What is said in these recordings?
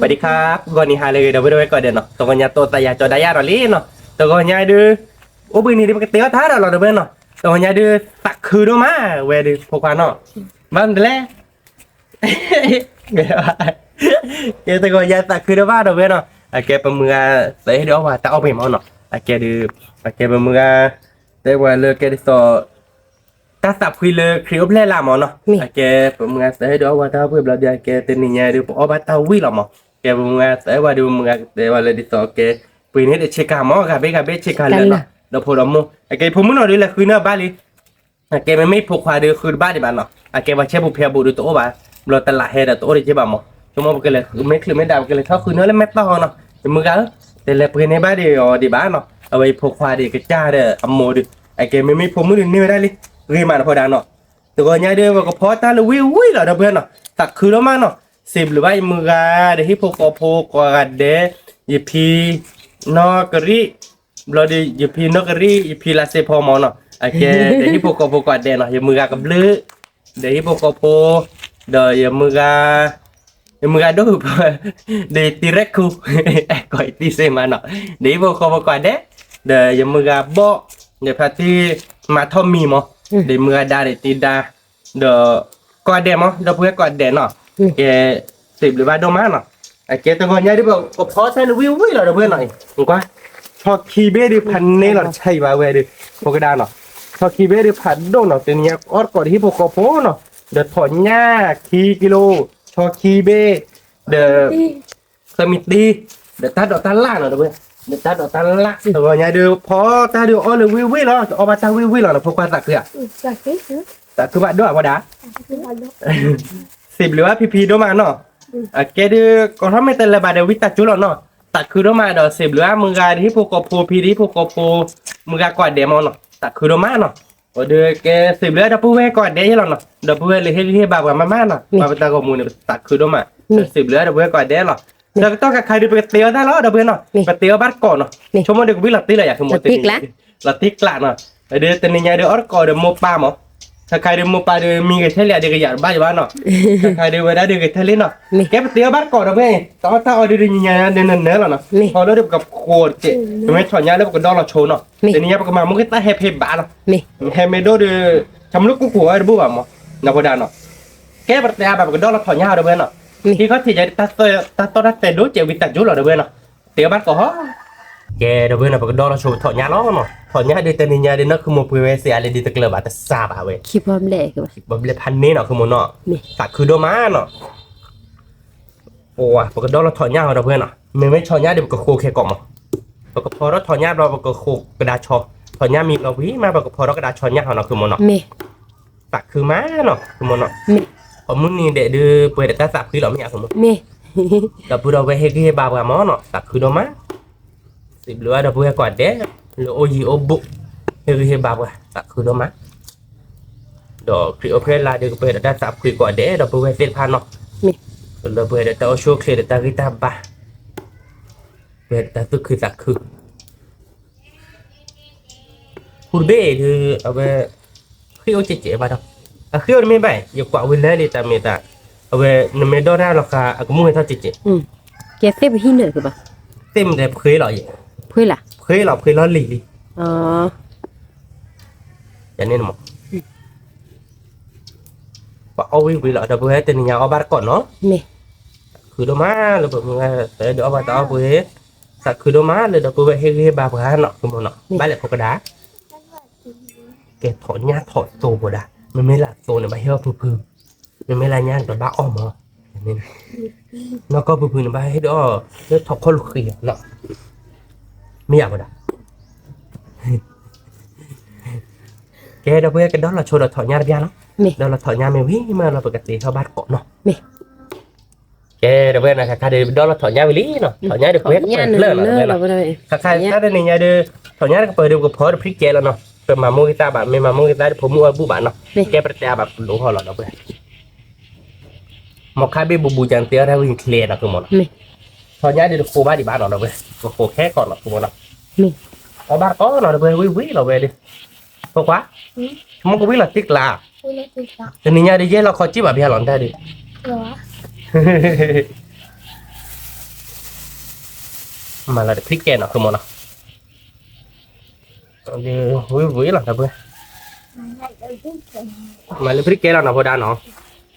สวัสดีครับก่อนนี้หาเลยเดี๋ยวไปดูก่อนเดี๋ยวเนาะตัวกันยาตัวตายาจอดายาเราลีเนาะตัวกันยาดูโอ้ปีนี้ดิมันก็เตี้ยท้าเราเดี๋ยวเนาะตัวกันยาดูตักคือดูมาเวดูพวกกันเนาะบ้านเดล่เกตัวกันยาตักคือดูมาเดี๋ยวเนาะแกประเมินเสียเดี๋ยวว่าจะเอาไปมั้งเนาะแกดูแกประเมินแต่ว่าเลยแกดิสตาสับคุยเลยคลิปเล่ละมั้งเนาะแกประเมินเสียเดี๋ยวว่าจะเพื่อเราเดี๋ยวแกเต็นนี่ยดูพอบ้านตาวิ่งหรอมั้งแกประเมินแต่ว่าดูมึงแต่ว่าเลยดิสแกปีนี้เดี๋ยวเช็คกันมั้งกับเบเช็คกันเลยเนาะเดี๋ยวพอเรามั้งแกผมไม่นอนดูเลยคืนน่ะบ้านเลยแกไม่พกควาดูคืนบ้านที่บ้านเนาะแกว่าเช่บุพเพบุรุษตัวบ้านเราตลาดเฮดตัวที่เจ็บบ้างมั้งชั่วโมงกันเลยไม่คลืนไม่ดาวกันเลยเท่าคืนนั้นแล้วไม่ต่อเนาะมึงก็แต่เลยปีนี้บ้านเดียวดีบ้านเนาะเอาไปพกควาดีกระจ้าเด้ออโมดิแกไม่ผมไม่ดูนี่ไม่ได้เลยเรียนมาพอดังเนาะตัวก็ยังเดินก็พอตาเลยวิ่งเหรอเพื่อนเนาะตักคือแล้วมาเนาะสิบหรือว่ามือกาเดี๋ยวที่พกกอดเดยพีนอกรีเราเดี๋ยพีนอกรียพีลาเซพอมอเนาะแกเดี๋ยวที่พกกอดเดเนาะยมือกากับเลือเดี๋ยวที่พกเดี๋ยมือกาดูเดี๋ยวตีเร็กคูก่อยตีเซมาเนาะเดี๋ยวพกกอดเดเดี๋ยวมือกาบ่เดี๋ยวพาที่มาทอมมีมั้งเดี๋ยวมือดาเดี๋ยวตีดาเดี๋ยวกอดเดมั้งเดี๋ยวเพื่อกอดเดเนาะแกสิบหรือว่าโดมาเนาะแกตัวก่อนยังได้บอกก็พอใช้วิ่งเหรอเดี๋ยวเพื่อนหน่อยถูกปะชอคีเบดิพันเน่หรอใช่ป่ะเว้ยดิพวกกระดานเนาะชอคีเบดิพันโดนเนาะตัวนี้ออดก่อนที่พวกกอโพเนาะเดี๋ยวถอนหญ้าคีกิโลชอคีเบเดี๋ยวสมิตีเดี๋ยวตัดดอกตันล่างเนาะเดี๋ยวเพื่อนเดี๋ยวตัดดอกตันล่างตัวก่อนยังดูพอตาดูอ๋อเลยวิ่งเหรอเอามาตาวิ่งเหรอพวกกระตักคือแต่คือบ้านด้วยว่าด่าสิบหรือว่าพีโดมาเนาะแกดูก็ทำไม่เต็มเลยบาเดวิตาจุลเนาะตัดคือโดมาเดี๋ยวสิบหรือว่ามึงกาที่พวกกอโพพีที่พวกกอโพมึงกากอดเดมอนเนาะตัดคือโดมาเนาะเดี๋ยวแกสิบหรือว่าดับเบิลเวกอดเดย์หรอเนาะดับเบิลเวเลยให้บาปกับมาเนาะบาปตากมูเนี่ยตัดคือโดมาสิบหรือว่าดับเบิลเวกอดเดย์หรอเราต้องกับใครดูไปเตียวได้แล้วดับเบิลเนาะไปเตียวบ้านก่อนเนาะชั่วโมงเดียวก็วิ่งหลับตีเลยอยากขโมยตีหลับตีกละเนาะเดี๋ยวแต่ในยังเดี๋ยวออร์กอเดี๋ยวโมป้ามั้งถ้าใครเดินมาปาเดินมีเงินเท่าไรเดี๋ยวก็อยากบ้านเนาะถ้าใครเดินมาได้เดี๋ยวก็เท่าไรเนาะแกไปเที่ยวบ้านก่อนนะเพื่อนตอนถ้าเอาเดินยังเดินเนื้อแล้วเนาะพอแล้วเดี๋ยวกับโคตรเจ๊ไม่ถอนยาแล้วก็ดอลเราโชว์เนาะแต่นี่ยังก็มามุกตาแฮปปี้บ้านเนาะแฮปปี้โดเดือทำลูกกุ้งหัวได้บุ้บ่มั้งนักบุญเนาะแกไปเที่ยวแบบก็ดอลเราถอนยาเดี๋ยวเพื่อนเนาะที่เขาที่จะตัดต้นแต่ดูเจ้าวิตาจุลเราเดี๋ยวเพื่อนเนาะเที่ยวบ้านก่อนฮะแกเดี๋ยวเพื่อนเราก็ดอลเราโชว์ถอนยาล้อเนาะถอนยาเดี๋ยวแต่นี่ยาเดี๋ยวนักขโมยไปเวสีอะไรดีตะเกียบแต่ซาบะเว้ยคิดว่ามันแหลกว่ะบ่เลยพันนี้เนาะคือโมเนาะตัดคือโดมาเนาะโอ้ยปกติเราถอนหญ้าเราเพื่อนเนาะไม่ถอนหญ้าเดี๋ยวก็โคแค่กล่อมอ่ะปกติพอเราถอนหญ้าเราก็โคกระดาษชอถอนหญ้ามีเราวิ่งมาปกติพอเรากระดาษชอหญ้าเราคือโมเนาะตัดคือม้าเนาะคือโมเนาะผมมึงนี่เด็ดดื้อเปิดแต่ตัดคือเราไม่อยากผมเราพูดเราไปให้คือบาปกับหมอเนาะตัดคือโดมาสิบหรือว่าเราพูดให้ก่อนเด้หรือโอยีโอบุให้คือบาปกับตัดคือโดมาดอกคริโอเพลลาเดี๋ยวเปิดได้สับคุยก่อนเด้เราเปิดเฟซพันเนาะเราเปิดแต่เอาโชว์เคลียร์แต่กิตาบ้าเปิดแต่ตุกคือสักคือคุณเบ้คือเอาไปคริโอเจ๊บ้าดอกคริโอไม่ไปอย่ากว่าวินเลยแต่ไม่แต่เอาไปนไม่ได้หรอกค่ะกูมุ่งให้เท่าเจ๊แกเซฟที่เหนือคือป่ะเต็มแต่เคยหรออย่างเพื่อล่ะเคยหรอเคยล้อหลีอ๋ออย่างนี้นะมั้งเอาวิ่งไปหรอเดี๋ยวเพื่อนแต่เนี่ยเอาบ้านก่อนเนาะคือโดมาเลยแบบมึงแต่เดี๋ยวเอาบ้านต่อเพื่อนสักคือโดมาเลยเดี๋ยวเพื่อนให้บ้านเพื่อนเนาะคือมันเนาะบ้านเหล็กพกระดาษแกถอนหญ้าถอนโตบ่ได้มันไม่ละโตเนี่ยใบเหี้ยพื้นมันไม่ละหญ้าแต่บ้าอ้อมเหรออย่างนี้แล้วก็พื้นๆใบให้ด้วยแล้วถอดข้อลูกเขียเนาะไม่อยากบ่ได้แกเดี๋ยวเพื่อนกันดอเราโชว์เราถอนหญ้าได้ยังเนาะเราถอนยาไม่วิ่งมาเราปกติเข้าบ้านเกาะเนาะแกเดี๋ยวเพื่อนนะค่ะเดี๋ยวเราถอนยาไปลีเนาะถอนยาเดี๋ยวเพื่อนเลิกแล้วค่ะถ้าเดี๋ยวนี้เดี๋ยวถอนยาก็เปิดเดี๋ยวก็พอพริกแกแล้วเนาะเป็นมาโมกิตาแบบไม่มาโมกิตาผมมัวบุบานเนาะแกประเดี๋ยวแบบหลงหัวเราเพื่อนหมอกข้าเบี้ยบูจังเตี้ยได้วิ่งเคลียร์นะคือหมดถอนยาเดี๋ยวโคบ้านดีบ้านเราเพื่อนก็โคแค่ก่อนเนาะคือหมดเนาะเอาบ้านก็เนาะเพื่อนวิ่งเราไปดิเพราะว่ามันก็วิ่งหลับติ๊กลาแต่นี่เนี่ยเดี๋ยวเราขอจิ้มแบบพี่หลอนได้ดิ mà là thích kèn nó không muốn nó vui vui là thôi mà là thích kèn là nó vô đa nó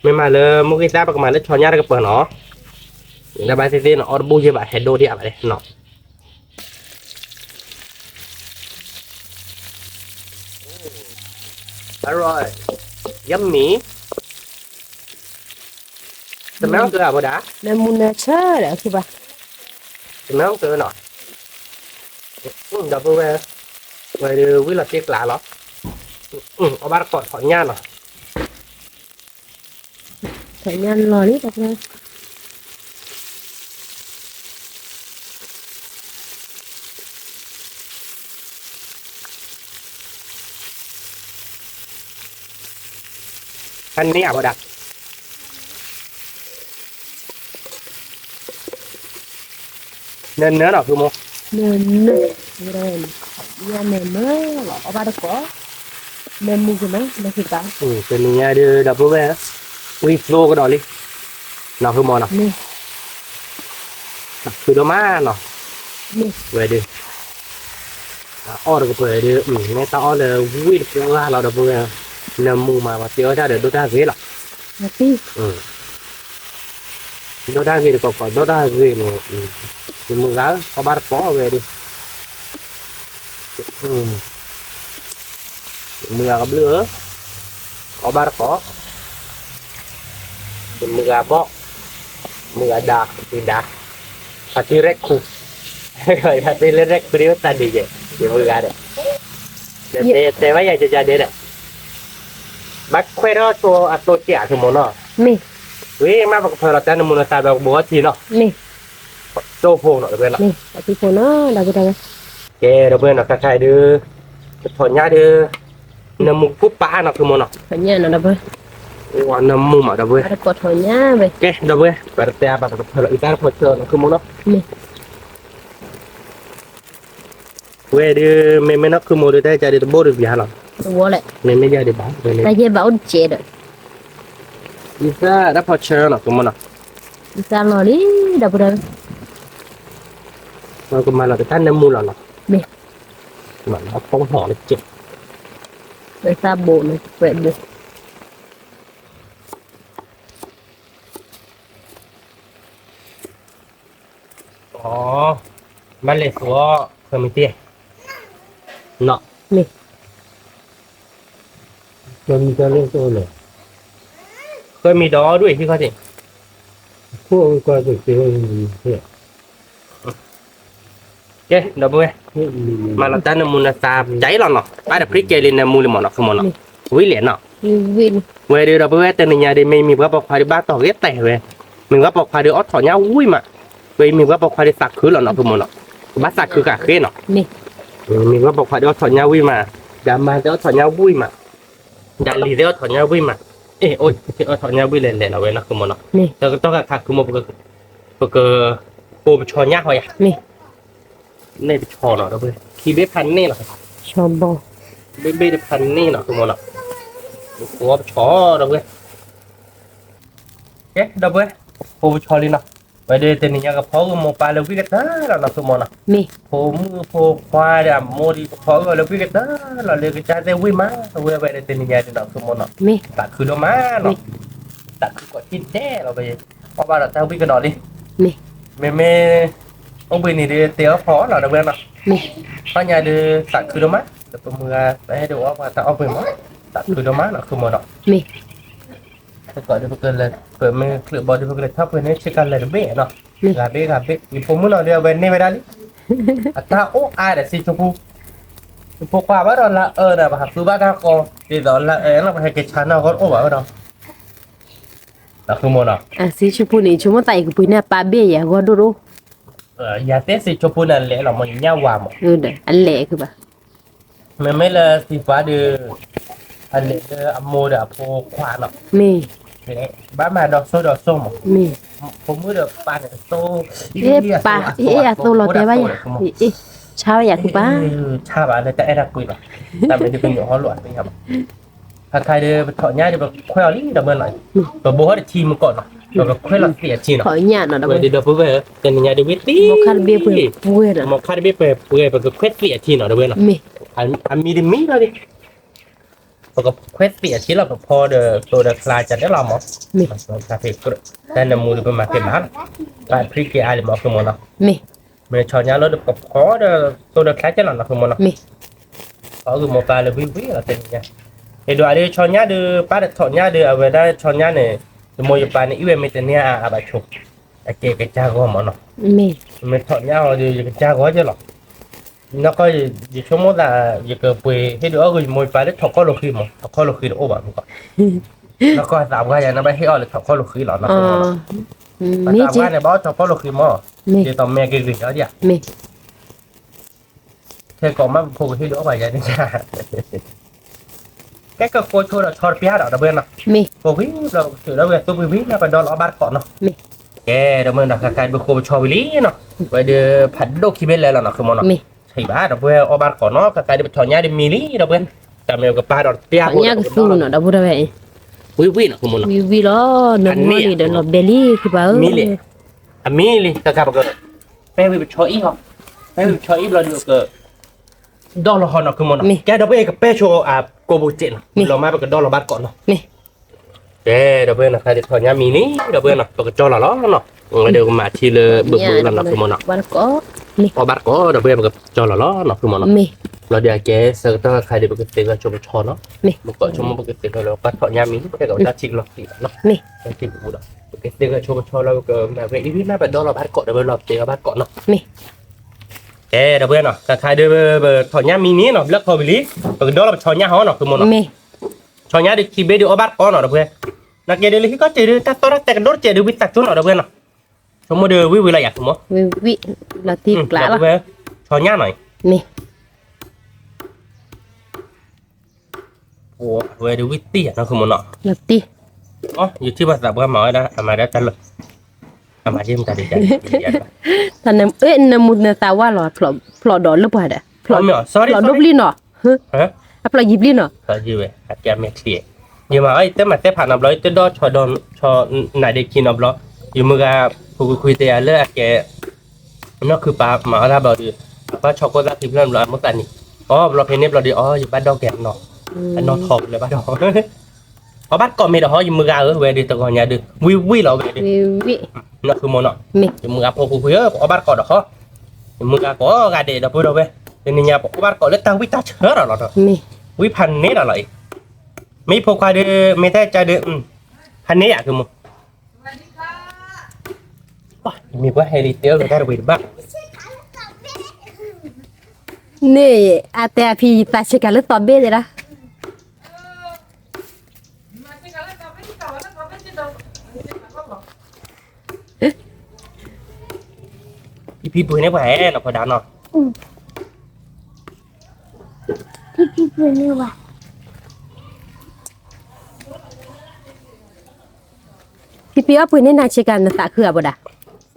mà là một cái giá mà là cho nhà cái bờ nó là bài thì nó ở bùi như vậy đồ đi à vậy nó rồi yummy tụi méo từ nào đã Nên muốn chơi đãคือบ่ tụi méo từ nào đập về về với là tiếc lạ lắm ở bát cọt họ nha nó phải nhăn lò đi được rồi anh ní à đặt nên nhớ nào cứ mua nên nên nhà mềm mới ở ba được có nên mua cái mấy nó thì bán từ nhà đưa đập về uy flow cái đó đi nào cứ mua nào nè từ đó má nào nè về đi order về đi nghe tao là uy được ra là đập về nằm mù mà tiêu ra để đốt ra ghế là là tí đốt ra ghế được còn đốt ra ghế nữa thì mù gáo có ba có về đi mù gà có lửa có ba có mù gà bó mù gà đà thì đà hati rekku rồi hati rekku dia tadi je dia mù gà đấy te vaya jadi deh bác khoe đó cho tôi trẻ thì muốn nó nè với mà bác phải là tên muốn là sao bác bố thì nó nè cho phô nó được bên nè ở tí phố nó là cái này kê được bên nó cái khai đưa thổi nhá đưa nằm một phút ba nóคือmuốn nó phải nhăn nó đâu quan nằm mù mà đâu bên ada cột hồi nhá về kê đâu bên berarti apa phải là ít phơi chờ nóคือmuốn nó nè về đưa mình nóคือmuốn đưa tay jadi bố được gì hả vô lại mình mới jadi bán ta dễ bảo chế được bisa dapat chờ nóคือmuốn nó bisa lò đi đâu rồi nóคือmà là cái tan nằm mù là nó nè mà nó không hỏ được chết để ta bộ này vậy được bán lẻ số khôngมีtiền nọ nè choมีcho lên tôiเลยเคยมีดอด้วยที่เขาสิพวกก็จะเจอเนี่ยโอเคเดี๋ยวไปมาเราตั้งมูลค่าใหญ่หรอเนาะไปเดี๋ยวพริกเกลือในมูลมันเนาะคือมันเนาะวิ่งเหรียญเนาะ vin เว้ยเดี๋ยวเราไปแต่ในยาเดี๋ยวไม่มีว่าปอกควายบ้านต่อเก็บแต่เว้ยมีว่าปอกควายเดี๋ยวออดถอนยาอุ้ยมาเว้ยมีว่าปอกควายสักคือหรอเนาะคือมันเนาะบ้านสักคือกะเค้เนาะ nè มีว่าบอกว่าเดี๋ยวถอนยาวิ่งมาดามาเดี๋ยวถอนยาวิ่งมาดาลีเดี๋ยวถอนยาวิ่งมาเอ้โอ้ยเดี๋ยวถอนยาวิ่งเล่นๆเอาไว้นะคือมันเนาะ nè แต่ก็ต้องการคือมันก็ปูไปชอนยาหอย nè นี่ไปชอนเนาะเดี๋ยวไปคีเบพันนี่เนาะ cho bò เบพันนี่เนาะคือมันเนาะหัวไปชอเดี๋ยวไปเอ๊ะเดี๋ยวไปปูไปชอเลยเนาะไปเดี๋ยวแต่นี่ยังกับพ่อก็มองไปแล้ววิ่งกันนะเราคือมันเนาะ nè ผมผมควายดำโมดีพอเราวิ่งกันนะเราเลยกระจายเตวิ่งมาเราเวไปในเต็นท์ใหญ่เต็นท์สมมติเนาะ nè ตัดคือเรามาเนาะตัดคือกดกินแน่เราไปเพราะว่าเราจะวิ่งกันหน่อยดิ nè ไม่ông bên này đi téo phó là được bên nào nè เพราะยาดูตัดคือเรามาแต่ตัวมือไปให้ดูว่าตัดเอาไปมั้งตัดคือเรามาเนาะคือมันเนาะ nè แต่ก่อนจะเกิดเลยเกิดมันเกิดบอลจะเกิดถ้าเป็นนี่ใช้กันเลยเบ้เนาะกาเบ้มีผมมือเราเดียวเป็นนี่ไม่ได้ถ้าโอ้อายแต่สีชมพูพวกว่าว่าเราละนะแบบคือบ้านเราก็ดีตอนละเราไปให้เกชันเราก็โอ้ว่าเราlàคือมันอ่ะ à xí chụp này chúng nó tay của bữa nay ba bia ya gõ đồ đồ อย่าเตะสีชมพูนั่นแหละเรามันยาวว่ามั้ง đấy ăn lẹ cơ bà มันไม่ละสีฟ้าเดืออันเดืออโมเดือโพควานอ่ะ mì เนี่ยบ้านมาดอกโซดอกส้ม mì ผมมือเดือปลาเนี่ยโต ê bà ê à tôi lo té bay à ê sao vậy bà ชาบ้านเลยแต่ไอ้รักคุยป่ะแต่ไม่ได้เป็นอยู่ห้องหลวงนี่ครับ ถ้าใครเดินถอดง่ายเดี๋ยวแบบค่อยเอาลิ้นดับเบิลหน่อยตัวโบให้ทีมก่อนเนาะเราก็ค่อยหลังเสียทีเนาะ khỏi nhà nó đã เดี๋ยวเพื่อนเป็นยังไงเดี๋ยววิตตี้ một khăn bia bưởi bưởi rồi มองคาดเบี้ยเปื่อยแบบก็ค่อยเสียทีเนาะเดี๋ยวเพื่อนเนาะ mì อันมีดิมีแล้วดิปกติเควสเปียชีเราพอเดอตัวเดอคลายจะได้หรอมั้ง mì คาเฟ่ก็แต่ในมูลเป็นมาเก็บมันการพริกเกลืออะไรมั้งคือมันเนาะ mì เมื่อชอนยาเราเดอกับพอเดอตัวเดอคลายจะหรอเนาะคือมันเนาะ mì เขาคือโมบายเลยวิวเราเป็นยังไงเดี๋ยวอะไรชอนยาเดอป้าเดอชอนยาเดอเอาไว้ได้ชอนยาเนี่ยโมยปาเนี่ยอีเวนต์ไม่เต็มเนี่ยอาบัชุกไอเกะกระจายก็มันเนาะ mì ไม่ชอนยาเราเดี๋ยวกระจายก็จะหรอnó có gì số mốt là gì cơ quỳ thế nữa rồi mồi phải đấy thọc có lục khí mà thọc có lục khí ô bạn không nó có tạo cái nó bay hết rồi thọc có lục khí lọ nó mì tạo chứ cái này báo thọc có lục khí mà mì thì tao mẹ cái gì đó vậy mì thế còn má phụ thế nữa vậy vậy nha cái cô thôi là cho phía đó đâu bên nào mì cô ví rồi từ đó về tôi ví nó còn đó là bát cọ nó cái đó bên là cái cô cho lý nó vậy thì phải đôi khi bên này là nó không mà nó mì ใช่บ้าเราเพื่อเอาบ้านก่อนเนาะกระจายไปถอนหญ้าได้มีลี่เราเพื่อนแต่เมื่อกับป้าดอกเตี้ย khỏi nhà cái su nó đã bùa vậy วิวินะคุณมุน vì vì đó nó mua đi để nó belly thì bảo มีลี่อ่ะมีลี่กระจายไปก็แม่วิไปช่วยอีกเหรอแม่วิช่วยอีกเราเดี๋ยวก็ดอลลาร์เนาะคุณมุนแกเราไปกับเป้โชว์โกโบเจนเรามาไปกับดอลลาร์บ้านก่อนเนาะ mì แกเราเพื่อนนะใครจะถอนหญ้ามีนี่เราเพื่อนนะไปกับดอลลาร์เนาะเดี๋ยวมาทีละเบื่อๆแล้วนะคุณมุนเนาะ บ้านก็mì เอาบ้านก่อนเราเพื่อนไปกับดอลลาร์เนาะคุณมุนเนาะ mì เราเดี๋ยวแกเสิร์ฟถ้าใครเดี๋ยวไปกับเตะก็ชมชอเนาะ mì một cỡ trong một cái tiền rồi bắt họ nhà mình cái gọi là chị lọc thì nó mì cái tiền của đó cái tiền là cho là cái mà vậy ít mà đó là bắt cọ để lọc tiền là bắt cọ nó mì ê đâu bên nào cả hai đứa thọ nhà mình ní nó lắc thôi lý rồi đó là thọ nhà họ nóคือmột nó mì thọ nhà đi khi bé đi ở bắt cọ nó đâu bên nó kia đi có chơi đi ta to ta đốt chơi đi biết ta chỗ nó đâu bên nào trong một đứa vui lại à không vì vị là thịt lạ lắm thọ nhà này mì ủa về đi biết tiền nó không một nó là tiอ๋ออยู่ที่ภาษาบ้านหมอนะอามาได้กันเลยอามาที่มันจะดีใจ ท่านเอ้ยนมุนตาว่าหลอดพลอดอลหรือเปล่าเด้อพลอด sorry พลอดดบลินเนาะฮะ hả พลอดยิบลินเนาะ sao gì vậy hạt cha mẹ xỉa nhưng mà ấy tới mà tới phản nộp lấy tới đó cho này để khi nộp đó nhưng mà ga khui tiền lấy cái nóคือปลาหมาถ้าบอกดิว่าช็อกโกแลตที่เพื่อนเราเมื่อกันนี่อ๋อเราเพนเนฟเราดิอ๋ออยู่บ้านดอกแก่นเนาะอันนอทองเลยบ้านดอกở bắt con mày đó hỏi mưa gà về đi từ ngoài nhà được vi là về đi vị nóคือmón nọ mì mưa gà phô phô ở bắt con đó khó mưa gà có gà để đâu vừa đâu về nên nhà có bắt con lấy tăng vi ta chớ rồi đó mì viพันนี้là lại mấy phô khoai đi mấy thế cha điพันนี้àคือมึงมีว่าให้ดีเตี้ยวเลยได้ไปบ้าง nè à te phi ta sẽ cả lớp tọt bê rồi đó พี่ปุ้ยเนี่ยแหวนเนาะพอดานเนาะ พี่ปืนนี่ว่ะ พี่พี่ว่าปืนนี่นายเชกันตะคือบ่ดะ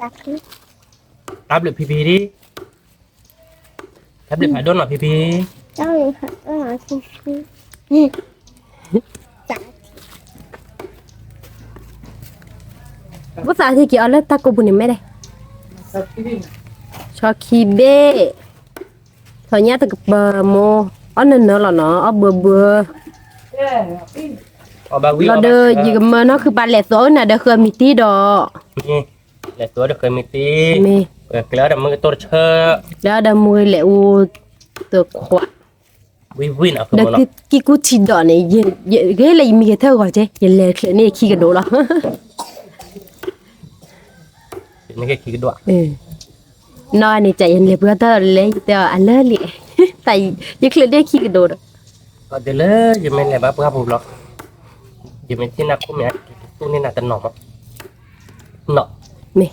สักที รับเลยพี่ดิรับเลยผ่าโดนหน่อยพี่ เจ้าเลยค่ะนี่จัก ภาษาที่กี่เอาแล้วตะกบุนี่ไม่ได้ชอคีเบ้ถอยตะกบโมอันนั้นเนาะล่ะเนาะเอาเบื่อ ở bà quý เราเด้อยิกมาเนาะคือบาดแหลโซน่ะเด้อคือมีตีดอ นี่แหละตัวเด็กเคยมีตี มี แล้วแต่มึงตัวเชื่อ แล้วดามวยแหละอูตัวขวา วินอ่ะคือ เด้อ มัน คือกิกูติดอเนี่ยเยเกเลยมีเท่าก่อนเจ้ยแลเนี่ยขี้กันโดละ นี่แค่คิดด้วย นอนนี่ใจเย็นเลยเพื่อเท่าเลยแต่อันเลิศเลยแต่ยังเคยได้ขี้กันโดละ ก็เดี๋ยวเลยยังไม่เลยบ้าเพื่อผมหรอกยังไม่ที่นักคุ้มเนี่ยตู้นี่น่าจะหนอมเนาะ นี่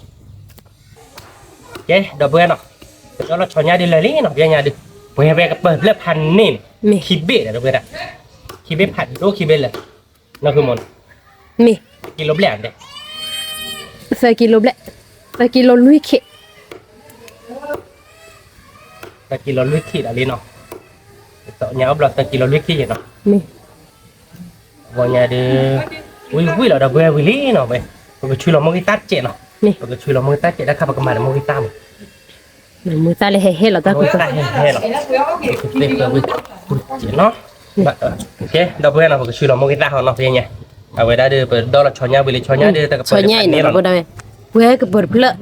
เจ๊เดี๋ยวเพื่อนเนาะเดี๋ยวเราชอนยาดีเลยลี่เนาะยังไงดิเพื่อนไปกับเปิดเลือดพันนี่ มี คิดเบ็ดเดี๋ยวเพื่อนอ่ะคิดเบ็ดผัดรู้คิดเบ็ดเลยนั่นคือมัน มี กินลบแหลมเด้ ใส่กิโลเบลใส่กิโลลุยเข แต่กินเราลุยขี้อะไรเนาะต่อเนี้ยเราแต่กินเราลุยขี้เนาะ มี gọi nhà đi ui ui là đập về với lý nó vậy cái chui là mua cái tát chết nó นี่ cái chui là mua cái tát chết đã khắp cái mặt mua cái tam มือตาเลยเฮ้ๆแล้วตา mua คุณ cái tát hết rồi tiếp là với chết nó ok đập về là cái chui là mua cái tát nó thế nhỉ à vậy đã đưa đó là cho nhà với cho nhà đưa ta ช่วยใหญ่เนี่ยบ่ได้เว้ยก็เปิดเพลอะ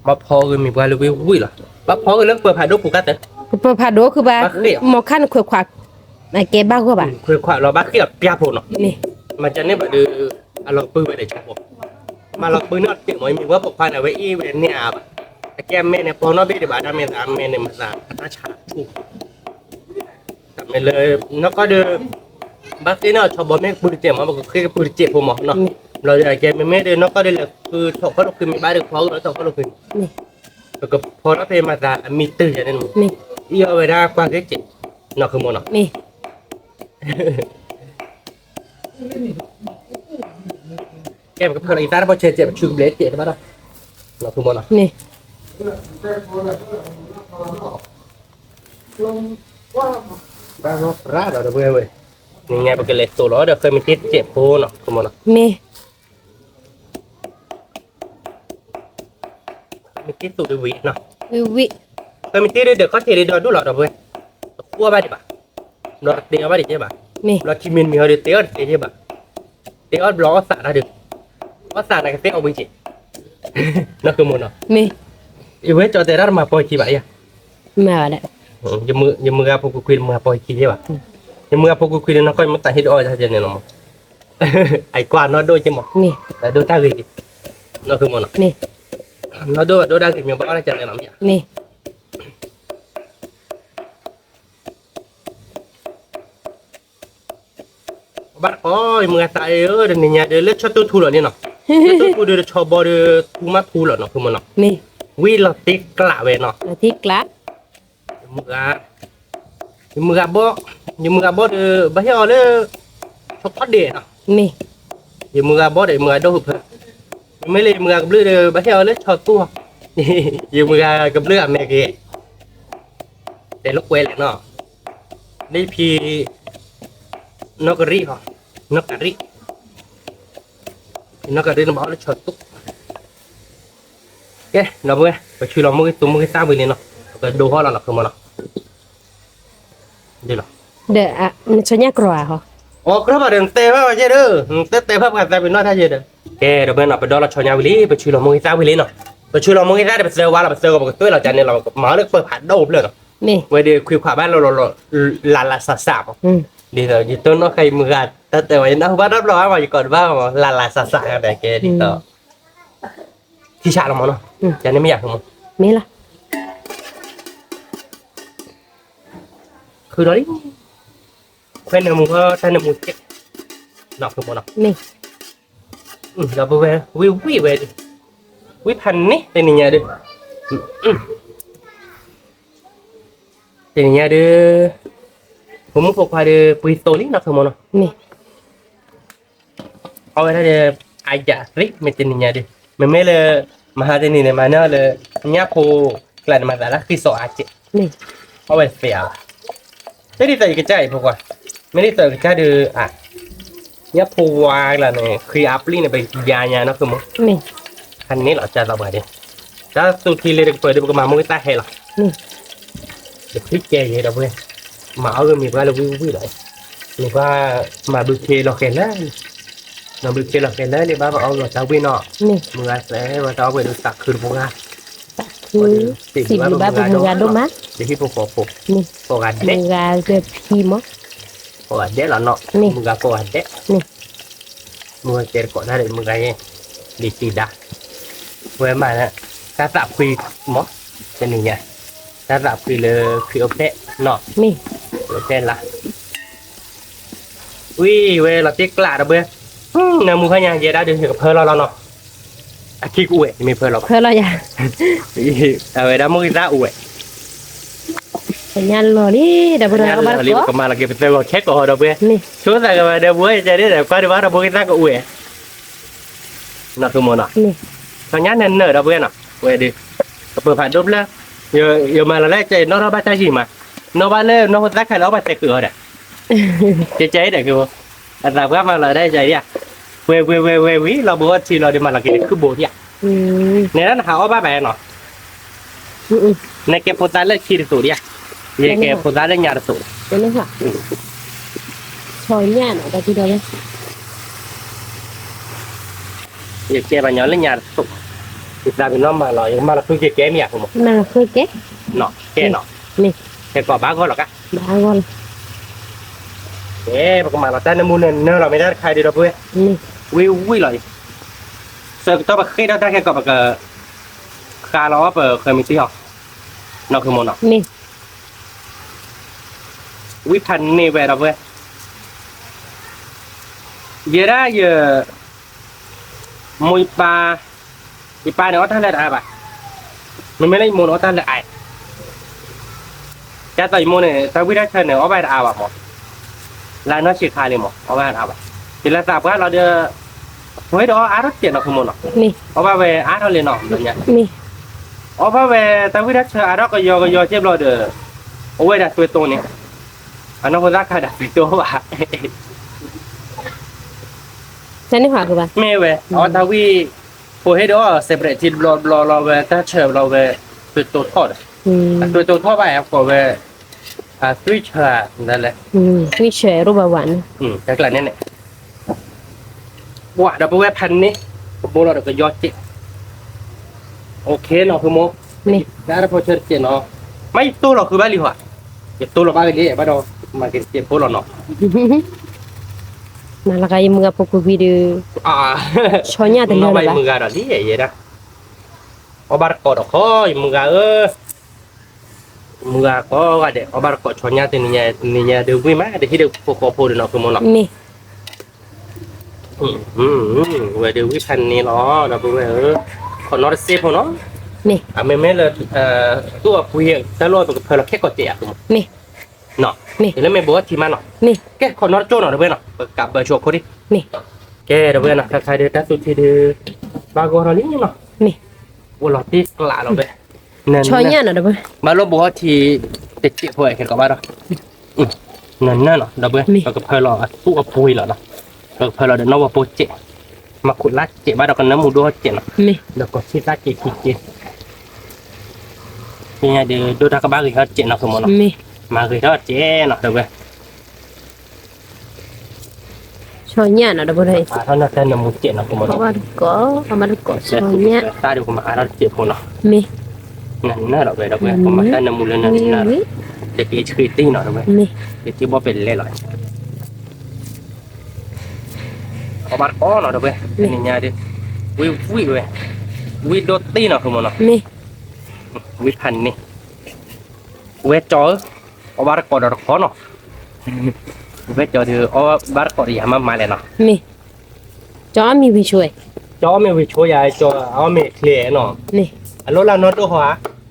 màพอคือมีว่าเลยวิ่งล่ะมาพอคือเรื่องเปิดผ่านดูปูกัดเด้อ เปิดผ่าโดคือว่าหมอคั่นขวกๆไอ้แกบ้าก็บ่า คือความเราบ้าเกี่ยวกับผมเนาะ นี่ มันจะเนี่ยแบบดูเราปืนไปได้จับผมมาเราปืนนอดเกี่ยวมีว่าปกพันเอาไว้อีเวนเนี่ยแบบแกแม่เนี่ยพอนอบีเดี๋ยวบ้านแม่ตามแม่เนี่ยมาสามน่าฉาดถูกแต่ไม่เลยแล้วก็ดูบ้านที่เนาะชอบบอกแม่ปืนเจ็บมาบอกคือปืนเจ็บผมเนาะเราอยากแกไม่ได้นอกก็ได้เลยคือถกเขาลงคือมีบ้านเด็กพอแล้วถกเขาลงคือ นี่ แล้วก็พอเราไปมาตามีตื่นอย่างนั้น นี่ อีเอาไว้ได้กว่าเจ็บเนาะคือมันเนาะ นี่ แกมันก็เพิ่งอีตาพอเจ็บชูเบลดเจ็บมาแล้วเนาะคือมันเนาะ นี่ บ้านเราร้านเราเด้อเว้ยนี่ไงปกติเลยตัวเราเด้อเคยมีติดเจ็บโพเนาะคือมันเนาะ นี่ มีติดตัวด้วยเนาะ วิ เคยมีติดเดี๋ยวก็เทเดี๋ยวดูหรอเด้อเว้ยกลัวบ้าดิบ่ะเราเตี้ยบ้าดิเจ็บบ่ะ นี่ เราที่มินมีเขาเตี้ยเจ็บบ่ะเตี้ยบล็อกสารนะเด้อว่าสารนะก็เตี้ยเอาไปเจ็บเนาะคือมันเนาะ นี่ อีเว้ยจอแต่ร้านมาปล่อยกี่บาทอ่ะ มาแล้ว ยังมือพวกคุยมาปล่อยกี่ใช่ป่ะยังมือพวกคุยนั่นก็มันตัดให้ดูจะเจนเนี่ยน้องไอ้กวาดน้อยด้วยใช่ไหม นี่ แต่ดูตากี่น้องคือมัน นี่ น้อยดูได้กี่มีบ้างอะไรเจนเนี่ยน้อง นี่ บ้านอ๋อมือตายเดี๋ยวนี้เดี๋ยวเลือดชอบตัวทูหรอเนี่ยเนาะตัวทูเดี๋ยวชอบบอเดี๋ยวทูมาทูหรอเนาะคือมันเนาะ นี่ วิ่งเราติ๊กกละเว้เนาะ แล้วที่กลัด มือบ่เดี๋ยวบ้าเหี้ยเลยชอบพัดเดะเนาะ นี่ เดี๋ยวมือบ่เดี๋ยวมือดูเพิ่มไม่เลยมือกับเลือดเดี๋ยวบ้าเหี้ยเลยชอบตัวเดี๋ยวมือกับเลือดแม่เกะแต่ลูกเวลเนาะนี่พี่นกกระรี่เหรอนกกระรี่nó bảo nó chọt túc ok nó vừa phải chui lòng tụm cái sao bên này nó cái đồ hoa là nó không mà nó đi rồi เด้ออ่ะมันช่วยยากกว่าเหรอ cái đó đừng tê vào chứ đứa tê vào cái bên nó thay gì được ok rồi bên nó bên đó là cho nhà lý phải chui lòng cái sao bên này nó phải chui lòng cái sao để phải sờ qua là phải sờ vào cái túi là cho nên là mở được phải phản đầu lên rồi นี่ vậy thì khuya khóa ban là sạ sạ อืม đi rồi thì tôi nó khay mưa gạtแต่ว่าnó bắt đắp đó mà chỉ còn bao mà là sạ sạ cái này kia thì taoที่ชาลงมาเนาะจะนี่ไม่อยากลงมา มีล่ะ คือตอนนี้แค่ในมือก็ใช้ในมือเจ็บหนักลงมาเนาะ นี่ เราไปวิวิพันนี่เป็นยังไงดิเป็นยังไงดิผมพกพาดิปุยโตนี่หนักลงมาเนาะ นี่ เอาไว้ถ้าเดี๋ยวอาจจะริไม่เป็นยังไงดิมันไม่เลยมาหาที่นี่เนี่ยมาเนาะเลยเนี่ยโพกลั่นมาแต่ละคือสออาจจะ นี่ เอาไว้เสียไม่ได้ใส่กระจายพวกว่าไม่ได้ใส่กระจายดูอ่ะเนี่ยโพวายละเนี่ยคืออัพลิเนี่ยไปยาเนาะคือมั้ง นี่ อันนี้เราจะระบายดิถ้าสุดที่เลยเปิดดูก็มามือตาเห็นหรอ นี่ เดี๋ยวพี่แกยังเราเพื่อนมาเอาเงินมีว่าเราวิวเลยมีว่ามาบุกเคเราเห็นแล้วเราบุกเคเราเห็นแล้วเนี่ยบ้าเอาเราจะวิ่งเนาะ นี่ มือเสียว่าจะเอาไปดูสักคืนพวกนั้น คือสิ่งที่บ้าเป็นมืองานด้วยมั้ย เดี๋ยวที่พวกผม นี่ พวกกัน มื เด็ก องานเกิดพีมั้ง พวกกันเด็กแล้วเนาะ นี่ มือกับพวกกันเด็ก นี่ มือเจอก่อนหน้าเด็กมือไงดีจีดาเว้ยมาเนี่ยถ้าสับคุยมั้งจะหนึ่งไงถ้าสับคุยเลยคือโอเคเนาะ นี่ โอเคละอุ้ยเว้ยเราติ๊กกล้าเบ้เนี่ยมือขยันเยอะได้เดี๋ยวเพิ่มเราเนาะคิกอุ้ยมีเพิ่มเรา เพื่อเราอยาก เอาไว้ได้มือตาอุ้ย สัญญาณรอนี่เดี๋ยวเราบ้าน รีบ ก็ กลับมาเราเก็บไปเจอแค่ก่อนเราเบ้ นี่ ช่วงแต่ก็มาเดี๋ยวเว้ยจะได้แต่ก็ได้ว่าเรามือตาก็อุ้ยน่าคือมันอ่ะ นี่ สัญญาณนั่นเนอะเราเว้ยเนาะเว้ยดิเปิดผ่านรูปแล้วเยอะมาเราได้ใจนอกเราบ้านใจจริงมา nó bán lên nó ra khai nó bán tay cửa đấy chế chế để kêu แต่เพื่อมาเราได้ใจเนี่ยเววิเราบอกว่าที่เราได้มาเรากินคือโบเนี่ยในนั้นหาว่าบ้าแบบเนาะในเก็บโพสต์เล่นคีย์สูตรเนี่ยเก็บโพสต์เล่นยาสูตร เป็นเลยค่ะชอยเนี่ยเนาะแต่ที่เดียวเลย เก็บมาย้อนเล่นยาสูตรติดตามเป็นน้องมาเรายังมาเราคือเก็บเนี่ยผม มันคือแกะ เนาะแกเนาะ นี่ แกก่อบ้าก็หรอกอะ บ้าก่อน มันก็มาเราได้น้ำมูลเนื้อเราไม่ได้ใครดีเราเพื่อ นี่ วิเลยเสิร์ฟตัวแบบเคยได้แค่ก่อแบบคาร์ลเปิดเคยมีที่หรอนอกคือโมนอ นี่ วิพันธ์นี่เวลาเว้ยเยอะได้เยอะมวยปลาอีปลาเนี่ยว่าท่านเล่นอะไรบ้างมันไม่ได้โมนว่าท่านเล่นไอ้แกต่อยโมเนี่ยแต่วิธีเชิญเนี่ยว่าไปอะไรบ้างหมดแล้วน่าเชื่อใครเลยหมดว่าไปอะไรบ้างทีละสัปดาห์เราเจอเฮ้ยเดี๋ยวอาร์ตเจ็ดเราคือโมนอ นี่ ว่าไปอาร์ตเราเรียนหนอแบบเนี้ย นี่ ว่าไปแต่วิธีเชิญอาร์ตก็ยอเจ็บเราเด้อโอ้ยดัดตัวเนี่ยอันนั้นคนรักใครดัดตัวว่ะ ฉันนี่ค่ะคือบ้า ไม่เว้ยอ๋อถ้าวิพอให้ดูเซปเรตที่เราเว้ยถ้าเชื่อเราเว้ยตัวทอดตัวทอดไปครับก็เว้ยสวิตช์ละนั่นแหละ วิเชรูปหวาน แต่กลั่นนี่เนี่ยว่าเราไปเว้ยพันนี้ผมบอกเราเดี๋ยวก็ยอดจิโอเคเนาะคือโม นี่ แล้วพอเชิญเจเนาะไม่ตู้เราคือบ้านลิหัวเก็บตู้เราบ้านเลยบ้านเรามาเก็บพวกเราเนาะ มาละกันมึงกับพวกกูวิดีชอยเนี่ยแต่เรื่องอะไร มึงกันอะไรอย่างนะเอาบาร์กอดเขามึงกันมึงก็ว่าเด็กเอาบาร์กอดชนยาตัวนี้เดี๋ยววิ่งมาเดี๋ยวที่เดี๋ยวพวกเขาพูดเนาะคือมันหรอก นี่ เว้ยเดี๋ยววิ่งพันนี้เนาะเราไปเว้ยคนนอร์เซฟเนาะ นี่ ไม่เลยตัวผู้หญิงแต่รอตัวเพลแค่กอดเจียตัว นี่ เนาะ นี่ แล้วไม่บอกว่าทีมันเนาะ นี่ แกคนนอร์โจ้เนาะเดี๋ยวเว้ยเนาะกับเบอร์ชัวร์คนดิ นี่ แกเดี๋ยวเว้ยเนาะถ้าใครเดี๋ยวตัดสุดที่เดี๋ยวบางคนเราลิ้นเนาะ นี่ ว่าเราตีกลาเราไป ชอยเนี่ยเนาะเด้อ มาลบบอกว่าทีติดเจ็บป่วยเห็นกับบ้านเรานั่นเนาะเดี๋ยวเว้ยเราก็เพลเราตู้อปุยเหรอเนาะเราเพลเราเดี๋ยวน้องว่าโปเจมาขุดลัดเจ็บบ้านเรากันน้ำมูดูเจ็บเนาะ นี่ เดี๋ยวก็ชิดลัดเจ็บขี้เจ็บเนี่ยเดี๋ยวดูทางกระบะเขาเจ็บเนาะสมมติเนาะ นี่ มาคือเขาเจ็บเนาะเดี๋ยวเว้ย ชอยเนี่ยเนาะเด้อเลย เท่านั้นแต่น้ำมูเจ็บเนาะสมมติ เพราะ เนาะ ว่าก็เอามาก็ชอยเนี่ย ตาเดี๋ยวผมมาเราเจ็บคนเนาะ นี่ นั่นน่ะเราเว้ยเราเว้ยผมมาแต่น้ำมูเลยนั่นน่ะเด็กที่ชื่อตี้เนาะเราเว้ย นี่ เด็กที่บ่เป็นเลยหรอกเอาบาดคอเนาะเดี๋ยวเว้ยนี่เนี่ยดิวิเว้ยวิโดตี้เนาะคือมันเนาะ นี่ วิพันนี่เวจอเอาบาดคอเดี๋ยวคอเนาะเวจอเดี๋ยวเอาบาดคอเดี๋ยวมาเลยเนาะ นี่จอมีวิช่วย จอไม่วิช่วยจอเอาไม่เคลียร์เนาะ นี่ อันนู้นเราโน้ตตัวหัว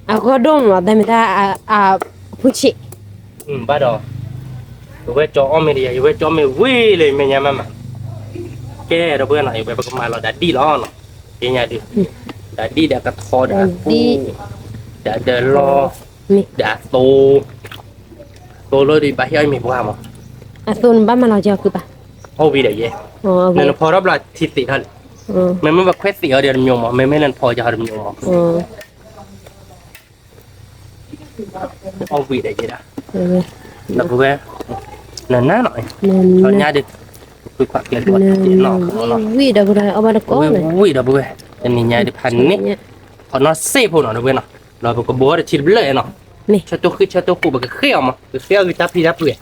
เอาก็ดมว่าได้ไม่ได้ผู้ชิ บาดเวจอเอาไม่ดีเวจอไม่วิเลยไม่ยังมาแกเราเบื่อหน่อยไปประมาณเราดัดดี้ล้อเนาะยังไงดิดัดดี้เดี๋ยวกระทอดัดปูเดี๋ยวเดินรอ นี่ เดี๋ยวโตเลยดิไปให้มีบ้ามั้ง ส่วนบ้านมันเราจะคือปะ เอาวีเดียเย่ อ๋อ นั่นพอรับละทิศติท่านมันไม่แบบแค่สิเดียวมันยมมั้งไม่นั่นพอจะหามันยมมั้งเอาวีเดียเย่ละแล้วก็เว้ยนั่นน่าหน่อยตอนนี้ดิคุยความเกี่ยวกับเจนเนาะ วิเดี๋ยวเราเอามาตะก้อเลย วีเดี๋ยวเว้ยอันนี้เนี่ยดิพันนี่พอนอเซ่พวกเนาะเว้ยเนาะเราก็บัวจะชิดเลยเนาะ นี่ ชาตัวคือชาตัวกูแบบเขี้ยวมั้งเขี้ยวคือจับพี่จับเว้ย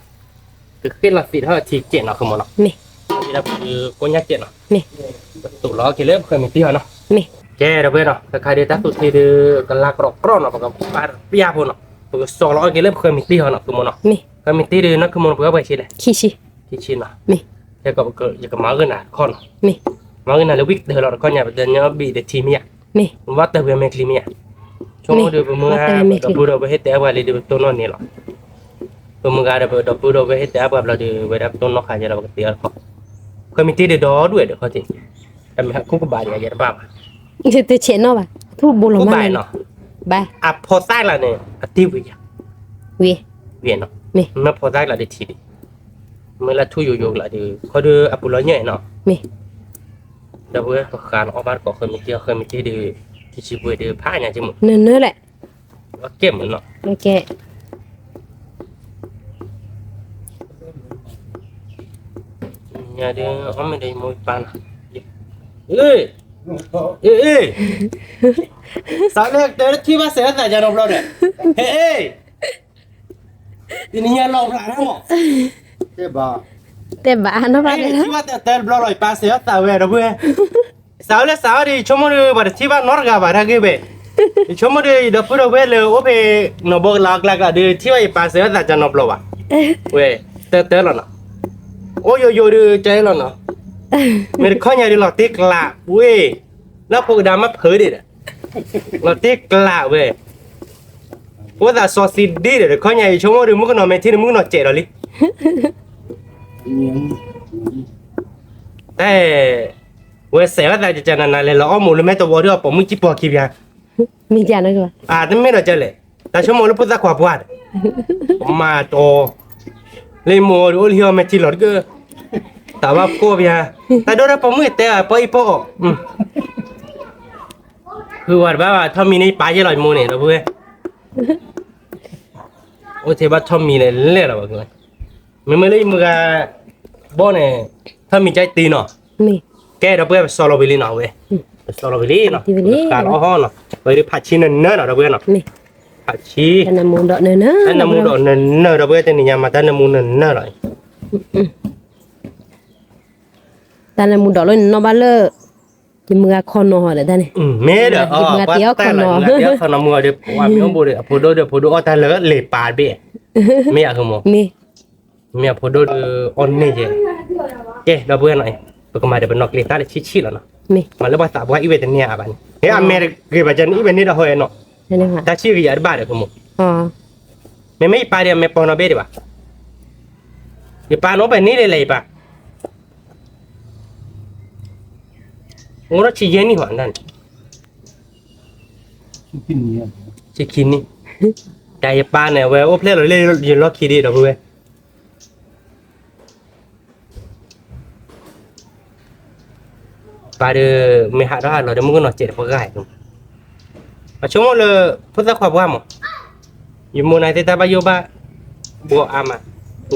คือเขี้ยวละสิเท่าที่เจนเนาะคือมันเนาะ นี่ พี่จับคือก้นยักษ์เจนเนาะ นี่ ตุล้อกี่เล่มเคยมีที่เนาะ นี่ แกเดี๋ยวเว้ยเนาะแต่ใครเดี๋ยวตัดตุที่เดือกลากรอกกรอนเนาะปากกับปาปียาพนเนาะปากกับ200กี่เล่มเคยมีที่เนาะคือมันเนาะ นี่ เคยมีที่เดือนักคือมันเพื่อไปชิเลย ขี้ชิ ที่ชินเนาะ นี่ แกก็เกิดอยากกับมาเงินน่ะคอน นี่ มาเงินน่ะแล้ววิกเดือเราก็เนี่ยเดินเนี่ยบีเดทีเมีย นี่ ว่าแต่เวียเมคลีเมียช่วงเดือนเมื่อเราพูดเราไปให้แต่ว่าเลยเดือตัวนอนนี่หรอเมื่อการเราพูดเราไปให้แต่ว่าเราเดือเวลาต้นนกขายจะเราก็เตี้ยเขาเคยมีที่เดือดด้วยเดี๋ยวเขาจริงแต่ไม่คุ้มกับบาดอย่างบ้า จะเชนเนาะป่ะทุบบุหรี่ คุ้ม มา บาดเนาะ บ้า อ่ะพอใต้ละเนี่ยตีวิ วิ เวียนเนาะ นี่ ไม่พอใต้ละได้ทีดิ เมื่อละทุอยู่ๆละดิเขาดูอปุลเนี่ยเนาะ มี เดี๋ยวเว้ยการออกบ้านก็เคยมีที่ดื้อที่ชิบุยดื้อผ้าเนี่ยจิม เนื้อแหละ ก็เก็บเหมือนเนาะ โอเค nhà đi ông mình đi mua pan ê ê ê sao đây tới khi mà sẽ tại nhà đồng rồi đấy ê thì nhà lòng lại đó không thế bà แต่บ้านเนาะบ้าน khi mà tới lo rồi pa sẽ tại về đâu vậy sao đi chúng mình bảo khi mà nó gặp bà cái về chúng mình đi đập đâu về rồi ốp nó bốc lạc đi khi mà pa sẽ tại nhà đồng rồi à về tới rồi nó ôi yo đi chơi rồi nó mình coi nhà đi lọt tiếc lạ ui nó phụ đám mắc hứa đi lọt tiếc lạ về ủa là so xì đi để coi nhà chúng nó đừng muốn cái nó mày thì đừng muốn nó chạy rồi đi ê ui sẽ là cho nên là lỡ một lần mấy tàu đưa bỏ mũi chip bỏ kịp à มีจานด้วยก่อน à thế mấy nó chơi lệ ta chúng nó phụ ra quả bùa mà to lên mùa rồi hiểu mày chỉ lọt cơแต่ว่าโกบยาแต่โดนปมือแต่ปอยปอคือว่าแบบว่าถ้ามีในป่าจะลอยมูเนี่ยเราพูดโอ้เทบัตถ้ามีเนี่ยเล่นอะไรบ้างมันไม่เลยมึงก็บ่เนี่ยถ้ามีใจตีเนาะ มี แกเราเพื่อสโลวิลีเนาะเว้ยสโลวิลีเนาะการอ้อเนาะไปดูผัดชีเนื้อเนาะเราเพื่อเนาะ มี ผัดชี อันน้ำมูดอกเนื้อ อันน้ำมูดอกเนื้อเราเพื่อแต่นี่ยามาแต่น้ำมูเนื้อเลย แต่น้ำมูดอกเลยนอบ้านเลยจิมือคอนอเลยท่านนี่ เม่เด้อว่าแต่ละเดียวเขานำมือเด้อว่ามีองค์บุเด้อผู้โดเด้อผู้โดแต่ละเลยปาดเบ้ไม่อยากคือหมอ มี ไม่อยากผู้โดออนนี่เจ้เอ๊ะเราเบื่อหน่อยปกมาเดี๋ยวเป็นนอกเลต้าเลยชิๆแล้วเนาะ มี มันแล้วภาษาว่าอีเวนต์เนี่ยอ่ะบัดนี้เฮ้ยอเมริกาบัดนี้อีเวนต์นี่เราเฮ้ยเนาะ นั่นเองค่ะ ถ้าชีวิตยาบ้าเด้อคือหมอ อ๋อ ไม่ปาเดียวไม่ปอนเอาเบ้ดีป่ะอย่าปาโนไปนี่เลยป่ะโอ้เราชี้เย็นนี่หวานนั่นชี้กินนี่ใจปาเนี่ยเว้ยโอ้เพลเราเล่นยืนล็อกคีดีเราเว้ยปาเดอไม่หาได้เราเดี๋ยวมึงก็นอนเจ็ดพอง่ายมาชมเลยพุทธความว่ามั้งอยู่มูนายเตต้าบายบ้าบัวอามา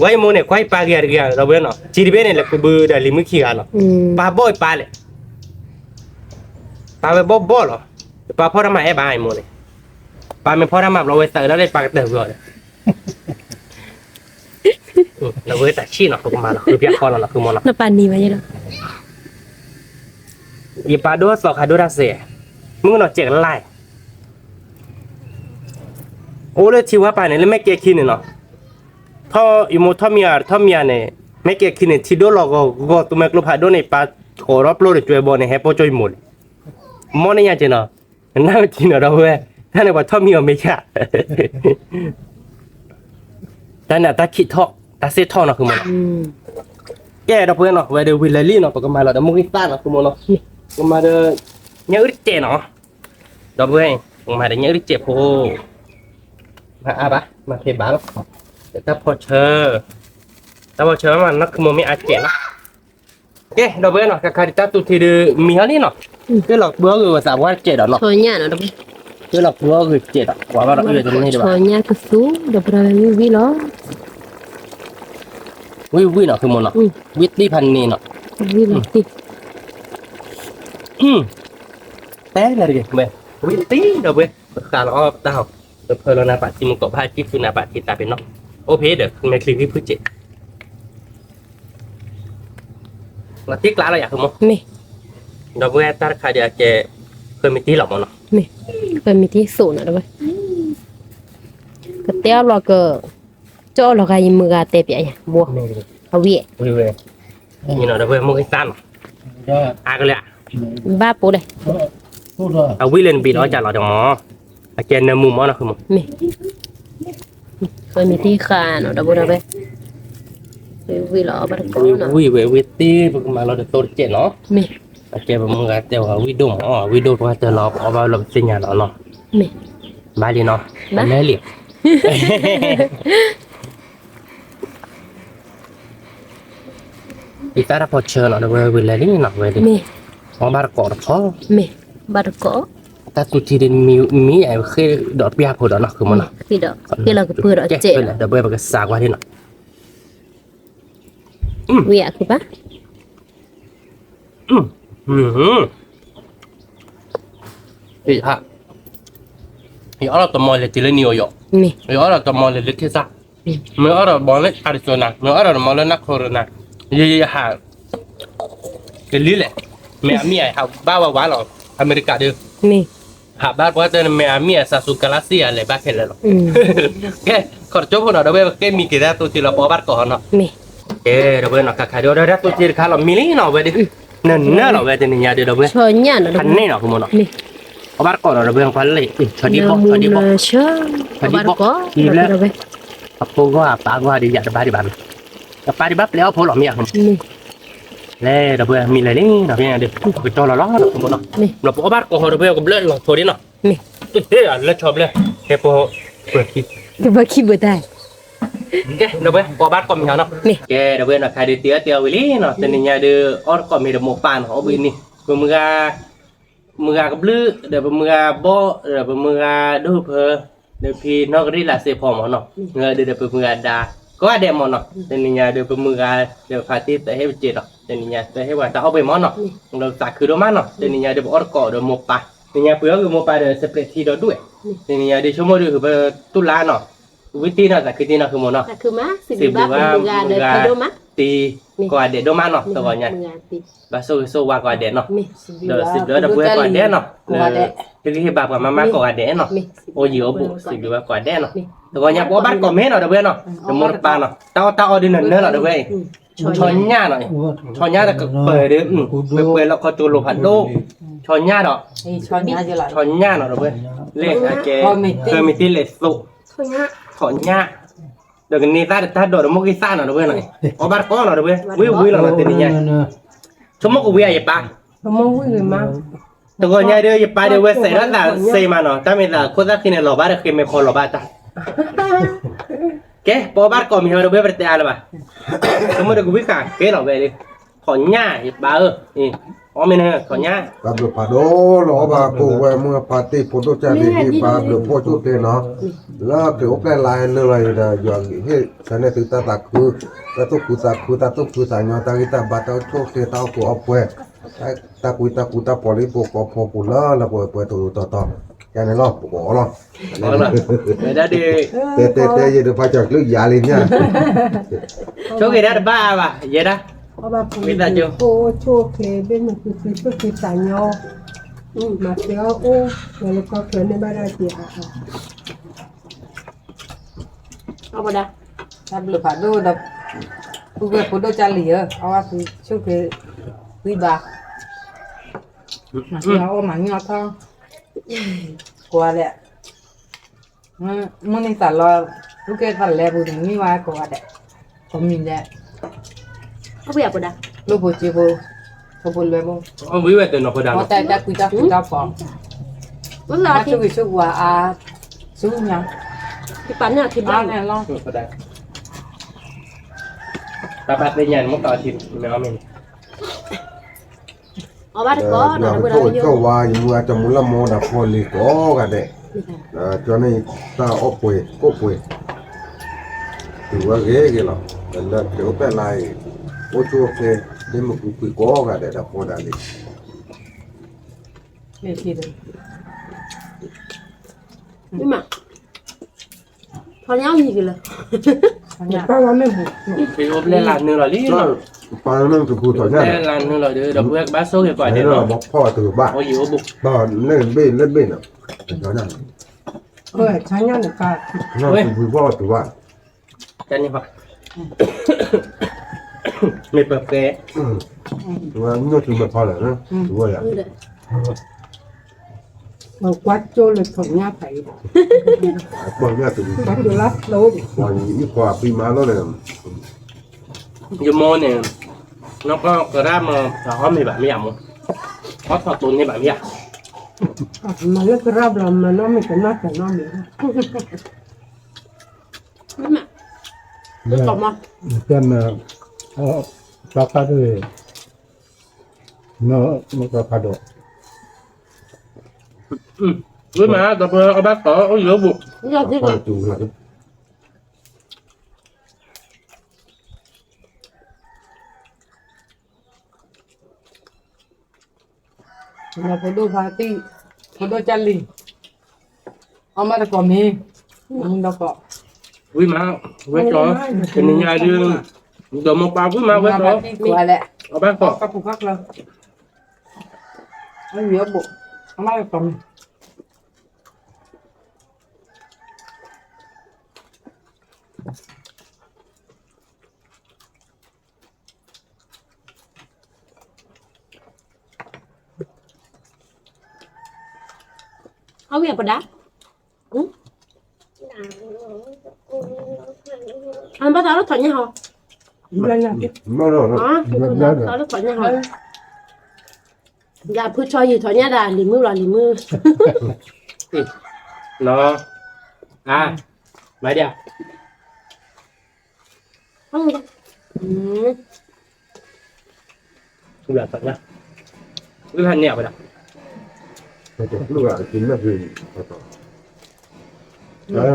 ว่าอยู่มูเนี่ยควายปาเกียร์เกียร์เราเว้ยเนาะจีดีเบ้เนี่ยแหละกูบูดาลิมุขี้กันเนาะปาบ่อยปาเลยปาไปบ่เหรอปาพ่อทำไมไอ้บ้าไอ้มูเนี่ยปาไม่พ่อทำไมเราเว้ยเตอร์แล้วได้ปากเตอร์เลยเราเว้ยแต่ชี้เนาะกูมาเนาะคือเพี้ยคอเนาะคือมอเนาะ น้ำปานนี้มาเยอะแล้ว อีปาดูสอกขาดูดาเสียมึงเนาะเจ็กไล่โอ้เลยที่ว่าไปเนี่ยแล้วไม่เกี่ยคินเนาะถ้าอีโมถ้ามีเนี่ยไม่เกี่ยคินเนี่ยที่ดูเราก็ตัวแม่กลุ่มหาดูในปาขอรับโลดช่วยบอลเนี่ยให้พ่อช่วยหมดมอนี่ยังเจเนาะน่าจริงเนาะเราเว้ยท่านเนี่ยว่าถ้ามีไม่ใช่แต่เนี่ยตาคิดท่อตาเสียท่อเนาะคือมันแกเราเพื่อนเนาะเวเดวิลเลลี่เนาะปกมาเราแต่มุกิต้าเนาะคือมันเนาะปกมาเดเนี่ยอึดเจเนาะเราเพื่อนปกมาเดเนี่ยอึดเจโพมาอาบะมาเทบ้าแล้วแต่ถ้าพอเชอมันนักคือมันไม่อาเจนะโอเคเราเพื่อนเนาะการที่ตัวที่มีอะไรเนาะก็หลอกเบื่อคือภาษาว่าเจเนาะ โชว์เนี่ยเนาะ ก็หลอกเบื่อคือเจเนาะว่าเราอยู่ตรงนี้ดีกว่า โชว์เนี่ยก็สู้เดี๋ยวเราไม่วิ่งหรอ วิเนาะคือมันเนาะวิตตี้พันนี่เนาะ วิ่งหรอสิ แต่อะไรกันเว้ยวิตตี้เดี๋ยวเว้ยการอ้อเต้าเพลินนาปัดที่มึงตบผ้าที่คือนาปัดที่ตาเป็นเนาะโอเพเดี๋ยวคือแม่คลิปที่พูดเจเราติ๊กล้าเราอยากคือมั้ง มี เราเว้ยตาคาเดียแกเคยมีตีหลอกมั้งเนาะ มีเคยมีที่สูงนะด้วยก็เตี้ยเราก็โจ้เราก็ยิมือกันเตะไปอย่างบัวเอาเวีย เว้ยนี่เนาะเราเว้ยมึงไอ้ตั้นอาก็เลยอ่ะ บ้าปูเลย เอาวิเลนบีน้อยจากเราจังหมออาเจนในมุมมั้งนะคือมั้ง มีเคยมีที่คาเนาะดับเบิลดับเบิลวิ่งหรอบ้านก็เนาะ วิตตี้พวกมาเราจะโตเจเนาะ มี อาเจนมึงก็เดี๋ยววิดงอ๋อวิดงว่าจะรอเอาไปเราสิญญาณเนาะ มี บ้านดีเนาะบ้านแม่เหลี่ยม อีตาพอเชิญเนาะเดี๋ยวเวลานี้เนาะเวลา me อ๋อบาร์กอดพอ me barco แต่ตุจีเดนมีไอ้เคยดอกเบี้ยพอดเนาะคือมันเนาะ tidak kila ke pura เจ๊ cek เดี๋ยวเดี๋ยวไปสากว่าที่เนาะ wi aku pa อีฮะอีอะไรตัวมอลเลยที่เล่นนิวยอร์ก me อีอะไรตัวมอลเลยที่ซ่าเมื่ออะไรบอลเลยอาริโซนาเมื่ออะไรมอลเลยนักโคโรนายี่ห้าเกลี่ยเมียมีไอ้ฮะบ้าว่าหรออเมริกาเด้อ me หาบ้านว่าจะเมียมีซาสุกาลาเซียอะไรบ้าแค่เลยหรอ แค่ขอจบคนหน่อยเดี๋ยวแค่มีกี่ได้ตัวที่เราพอบ้านก่อนเนาะ me เออเดี๋ยวเนาะค่ะเดี๋ยวได้ตัวที่ข้าเรามีนี่เนาะเว้ยดินั่นเนาะเราเว้ยจะนี่ยาเดี๋ยวเว้ย chonya no คันนี่เนาะคุณมเนาะ me พอบ้านก่อนเราเว้ยควันเลยชอดีบอกชอดีบอก cho barco Iya. Apa gua di jatuh bari ban. Apa di bab leo polo miak. me Le da bue mi le ni na bien de. Ko to la la ko no. me Lo po bar ko ho de ko ble lo to di no. me He le chob le. He po po ki. ke baki betai Ke da bue po bar ko mi no. me Ke da bue na ka de tia wili no. Teni nya de or ko mi de mo pan ho bi ni. Mưa cái blue để mưa bo để mưa đu phơ để phi nó cái là xe phò mà nó người để mưa đà có đẹp mà nó nên nhà để mưa để phải tiếp tại hết chuyện đó nên nhà tại hếtว่าจะเอาไปมอนเนาะเราตักคือโดมันเนาะnên nhà để bỏ cỏ để một pa nên nhà bữaคือmột pa để separateที่đóด้วยnên nhà đểชั่วโมงคือตุลาเนาะวิธีเนาะแต่คือที่เนาะคือหมดเนาะ kuma sibab muga da pedoma ตีก็เด็ดโดมันเนาะตัวเนี้ย mengati บาโซว่าก็เด็ดเนาะ me เดี๋ยวสิเดี๋ยวเพื่อนก่อนเด้เนาะคือที่บาปกับมาม่าก่อนเด้เนาะ me โอ้ยเอาบุสิเดี๋ยวก่อนเด้เนาะแต่ว่าเนี่ยพอบ้านก่อนเมเนาะเดี๋ยวเพื่อนเนาะเดี๋ยวมรปาเนาะเต้าเอาดินเนื้อเนาะเดี๋ยวเพื่อนช้อนหญ้าหน่อยช้อนหญ้าแต่ก็เปิดเด้เปิดแล้วเขาจูโลพันโลช้อนหญ้าเนาะ Soalnya aja lah. ช้อนหญ้าเนาะเดี๋ยวเพื่อนเลขอาเกเคยมีที่เลสสุช้อนหญ้าเดี๋ยวนี้ถ้าโดดมุกิซ่าเนาะเดี๋ยวเพื่อนหน่อยเอาบ้านก่อนเนาะเดี๋ยวเพื่อนวิวเราเนาะตีนี้ชั่วโมงกูวิ่งอย่าปะ kamu wi ma ตัวเนี้ยเดี๋ยวอย่าไปเดี๋ยวเว้ยเสร็จแล้วแต่เซมาเนาะถ้าไม่แต่คนที่กินหล่อบ้านคือไม่พอหล่อบ้านจ้ะแกพอบ้านก่อนมีอะไรเว้ยไปเตะอะไรบ้างสมมติกูวิ่งขาแกหล่อไปดิถอนหญ้าอย่าบ้านี่อ๋อไม่เนี่ยถอนหญ้า Kablo pado lo ba ko we mu pati photo cha di hi ba lo po chu te no la ke o pe lai le lai da yo he sa ne tu ta ku ta tu ku sa nya ta ta ba ta cho ke ta ko opwe ta ku ta poli po po la po to to ya ne lo po lo อ๋อเหรอไม่ได้ดิ te ye de pa cha lu ya le nya โชคดีได้บ้าป่ะเยอะนะ Apa pun po choke ben ku tanyo. Masya oh kalau kau kena barat ya. apa dah Saya belum padu dah. Bukan podo cali ya. Awak tu choke riba. Masya oh mana apa? Kuat le. Mana salah. Bukan salah bukan ni wah kuat le. Komin le. apa ya apa dah Lo bocil bo. Kau le bo. อ๋อวิ่งไปเดินออกไปดัง Mau tak dah kita pom. wala Macam itu gua sunya. ki pannya ki Ah, ban ni long. ก็ได้ตาบัดเป็นยันมุกต่อทีไม่เอาเมน oh barco no na ada ko yo ko wa yu a ta mu la mo da poli ko ga de cho nên ta o ko tu wa ge la la ke o pe lai o chu ke de mu ku ko ga de da po da ni Ni kira. ni ma thôi nhau gì kìa Banyak. pa wa me bu ไปอบเล่นลานนึงหรอลี่ so pa na ku ku to nya เล่นลานนึงหรอเดี๋ยวเพื่อนบ้าโซ่เกี่ยวกับ ni เดี๋ยว la mo po tu ba โอ้ยบุก ba le be na to nya Oh, tanya ni kak. na ku bu po tu ba จันนี่ปะไม่เปิดแก tu wa no tu me pa la na tu wa ya Mau kuat jo le thongnya pai. po nya tu Kuat jo lah lo. wa ni ko pi ma lo le ยโมเนี่ยน้องก็กระด้ามมาเขาไม่แบบไม่อยากมั้งเขาถอดตุนนี่แบบไม่อยาก Malah kerap lah mana mi kena kena mi. ni ma Dạ. còn mà Kan Papadore. No, no papadore. ด้วยมาแต่เพื่อเอาบ้านต่อเอาเยอะบุ ยอดที่ Apa tu lah. เราพอดูพาร์ตี้พอดูจันลีเอามาแต่ก่อนนี้มันเราก็ ด้วยมาเว้ยต่อเป็นยังไงดื้อเดี๋ยวมาปลาด้วยมาเว้ยต่อ พาร์ตี้กลัวแหละ เอาบ้านต่อ ก็ผูกพักเราเอาเยอะบุเอามาแต่ก่อน เอาเวียบดาอันบ้าตาเราถอนยังเหรอ อะไรนะ Mana อ๋อ nak? คือคุณเราถอนยังเหรออย่าพูดชอยอยู่ถอนยังด่าหลีมือหรอหลีมือ เนาะมาเดี๋ยว กูอยากตัดนะกูทันเนี่ยไปละ Lu tak kena beli. Ayo.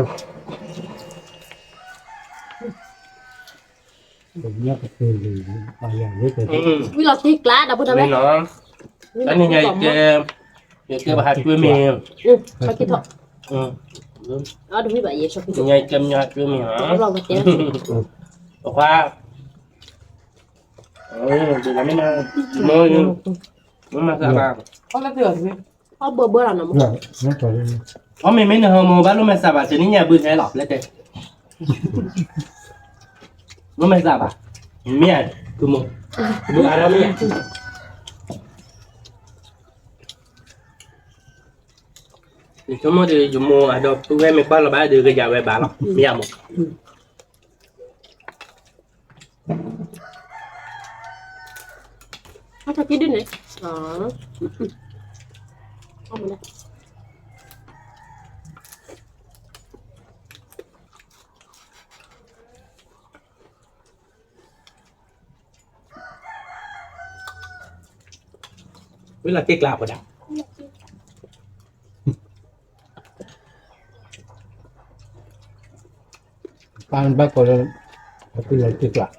Banyak sekali ayam itu. วิเราตีกล้าดับพูดทำไม ไม่เนาะอันนี้ไงเจบาดด้วยเมีย ชอบกินเถอะ อืม เอาดูพี่บ่ายชอบกินเถ ยัง อะ ไงเจมยาด้วยเมีย เราไปเจ๊ บอกว่าดูแล้วไม่มามือมันมาสบาย เอาละเถื่อนสิ เอาเบอร์เบอร์เราหน่อยมั้ง Nah, nampak ini. เพราะไม่เนอะโมบ้านลูกไม่สบายจะนี่เนี่ยบื้อใช้หลอกแล้วเจ๊ลูกไม่สบายเมียคือมึงดูอะไรเมียดิฉันมั่วดิอยู่มั่วอะดอกตัวไม่คว้าเราบ้าดื้อก็อย่าไว้บ้าหรอกเมียมึง เขาจะกินด้วยไหนอ๋อเอามาเลย เวลาเจ๊กลาบก็ได้ Pan bak kalau tapi lagi lah.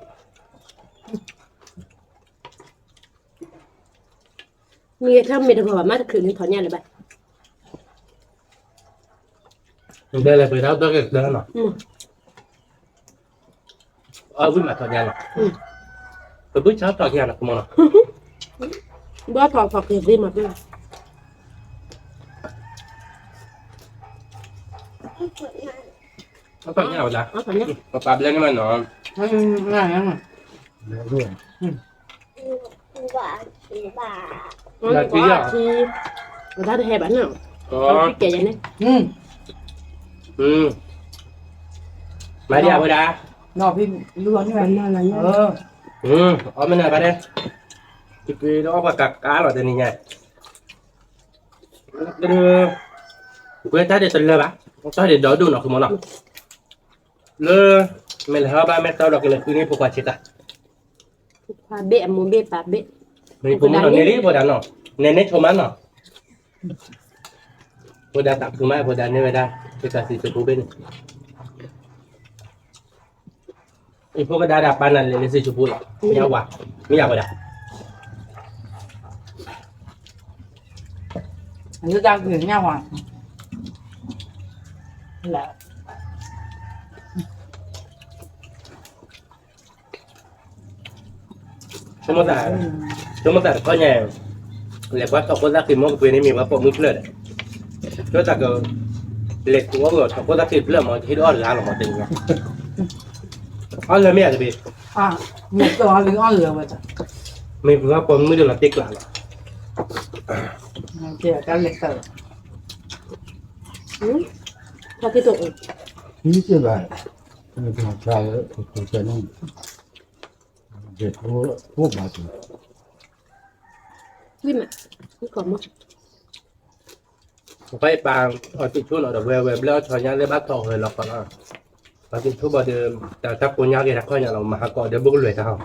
มีถ้ามีแต่บอกว่ามาคืนนี้ถอนยังเลยไป มันได้เลยไปแล้วตัวเกิดเดินหรอวิ่งมาถอดยาหรอไปวิ่งเช้าถอดยาหรอคุณมองหรอ บ้าถอดเกิดได้มาด้วย ถอดยาหรอ เอาถอนยัง มาปรับเล่นมันหนอ ง่ายงั้น Dua. Ba. เอาทีเราได้แห่บ้านเนาะ อ๋อ เอาที่แก่ยังไง มาเดี๋ยวไปด้ นอกพี่ล้วนแบบนั้นอะไรเงี้ย เอาไม่ได้ไปเด้ที่ไปเราเอาปากกาหรอแต่นี่ไงเดี๋ยวกูจะได้ตัวเลยปะต้องได้ดอดูหน่อยคุณมองหรอเลยไม่เลยบ้านไม่ต้องหรอกเลยคืนนี้พวกว่าชิตา ปลาเบะมูเบะปลาเบะ นี่ผมนอนนี่พอดันเนาะเนเน่ชมันเนาะพอดันตักคือไม่พอดันนี่ไม่ได้ไปตัดสินสุเป็นไอ้พวกก็ได้ดับปานันเลยสิสุเป็นหรอไม่อยากว่าไม่อยากไปได้ อันนี้ดังถึงเนี่ยว่ะแหละ Cuma tak konyol. Lepas aku tak kimo ke ini apa mungkin. Kita tak ke lek tu aku tak kira mau hidup orang lah mau tengok. Allah ni ada be. อ่ะหมูตัวหรืออ้อเหลือวะจ้ะ Mei pun apa mungkin dia latih lah. เกี่ยวกับเล็กเตอร์ ชอบกินตัว Ini je lah. Ini cuma cara itu jangan. Dia tu batu. วิ่งอ่ะนี่ก่อนมั้ง ไปปางเอาติดชุดเอาเว็บแล้วชอยยังได้บัตรต่อเลยหรอกก่อนอ่ะเอาติดชุดบ่เดิมแต่ถ้าปุญญาเกิดข้ออย่างเรามาก่อนเดี๋ยวบุกเลยครับ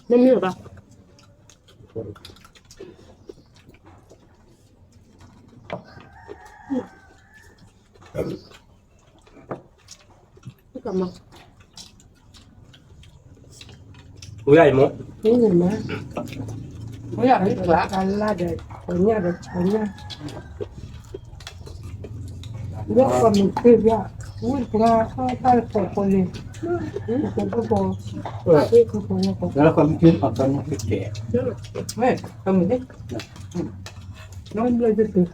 ไม่มีหรอปะไม่กลับมา อุ้ยใหญ่หมด นี่เห็นไหมไม่อยากให้ละการลาเด็กคนเนี้ยเด็กคนเนี้ยเรื่องความมีคลิปอ่ะอุ้ยปลาข้าวข้าวสดคนเลยคนก็บอกที่เขาบอกว่า แล้วความคิดของตอนนี้แก่ ไม่ทำไม่ได้น้องเลยจะตื่น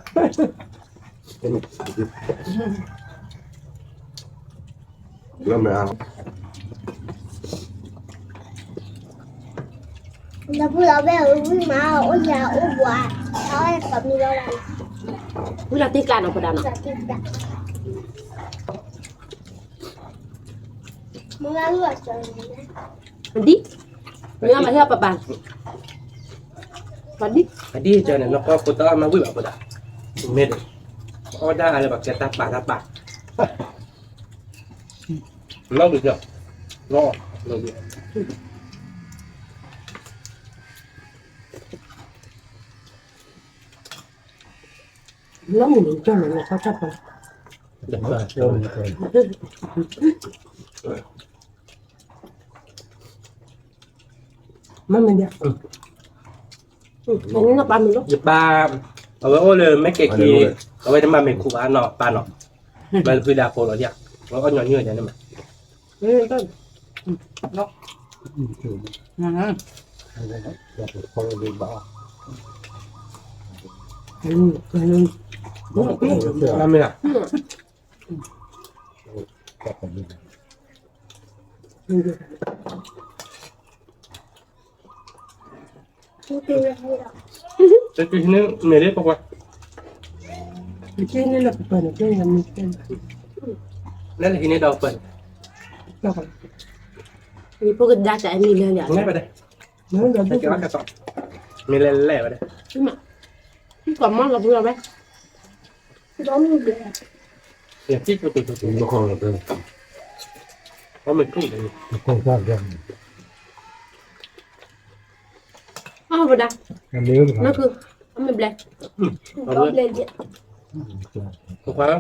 แล้วไม่เอา เราพูดเราแบบวิ่งมาอุ้ยยาอุ้ยบัวเขาให้กับมีอะไร เวลาตีการออกกระดาน จะติดจับมึงเอาเลือดจน มันดิเนื้อมาเที่ยวปะปานวันดิ Tadi jangan nak kau kota sama gue apa dah. Med. Oh dah ada bak cetak apa. Lo được. Lo được. แล้วหมูเจ้าหนูเขาชอบไป Dah. เจ้านี่เป็น มันไม่ได้ อันนี้เราปลาหมึก Jepang. Awak oleh make ki. Awak dah make ku ano pano. Bal pida ko lo dia. Awak nyanyi aja nama. เฮ้ยต้น คือ นะฮะ อยากพอดีบ้า เฮ้ย Nama ya. ก็เป็นดี กูตีให้เรา Tapi sini mere pokok. เจ้านี่แหละเปิดเจ้ายังมีเจ้า Lain sini dah open. แล้วก็ มีพวกกระดาษแต่มีเนื้ออย่าง Ini pada. เนื้อเดี๋ยว Saya kira kata. Milele pada. นี่มาพี่ก่อนมองกับเพื่อนไหม ร้องอยู่เดือด Ya sih betul. ไม่คงเลย Oh me ku. คงทราบยัง อ้าวกระดาษ อันนี้ก็ นั่นคืออันไม่แบล็ค ร้องเลยเดือด Pokoknya.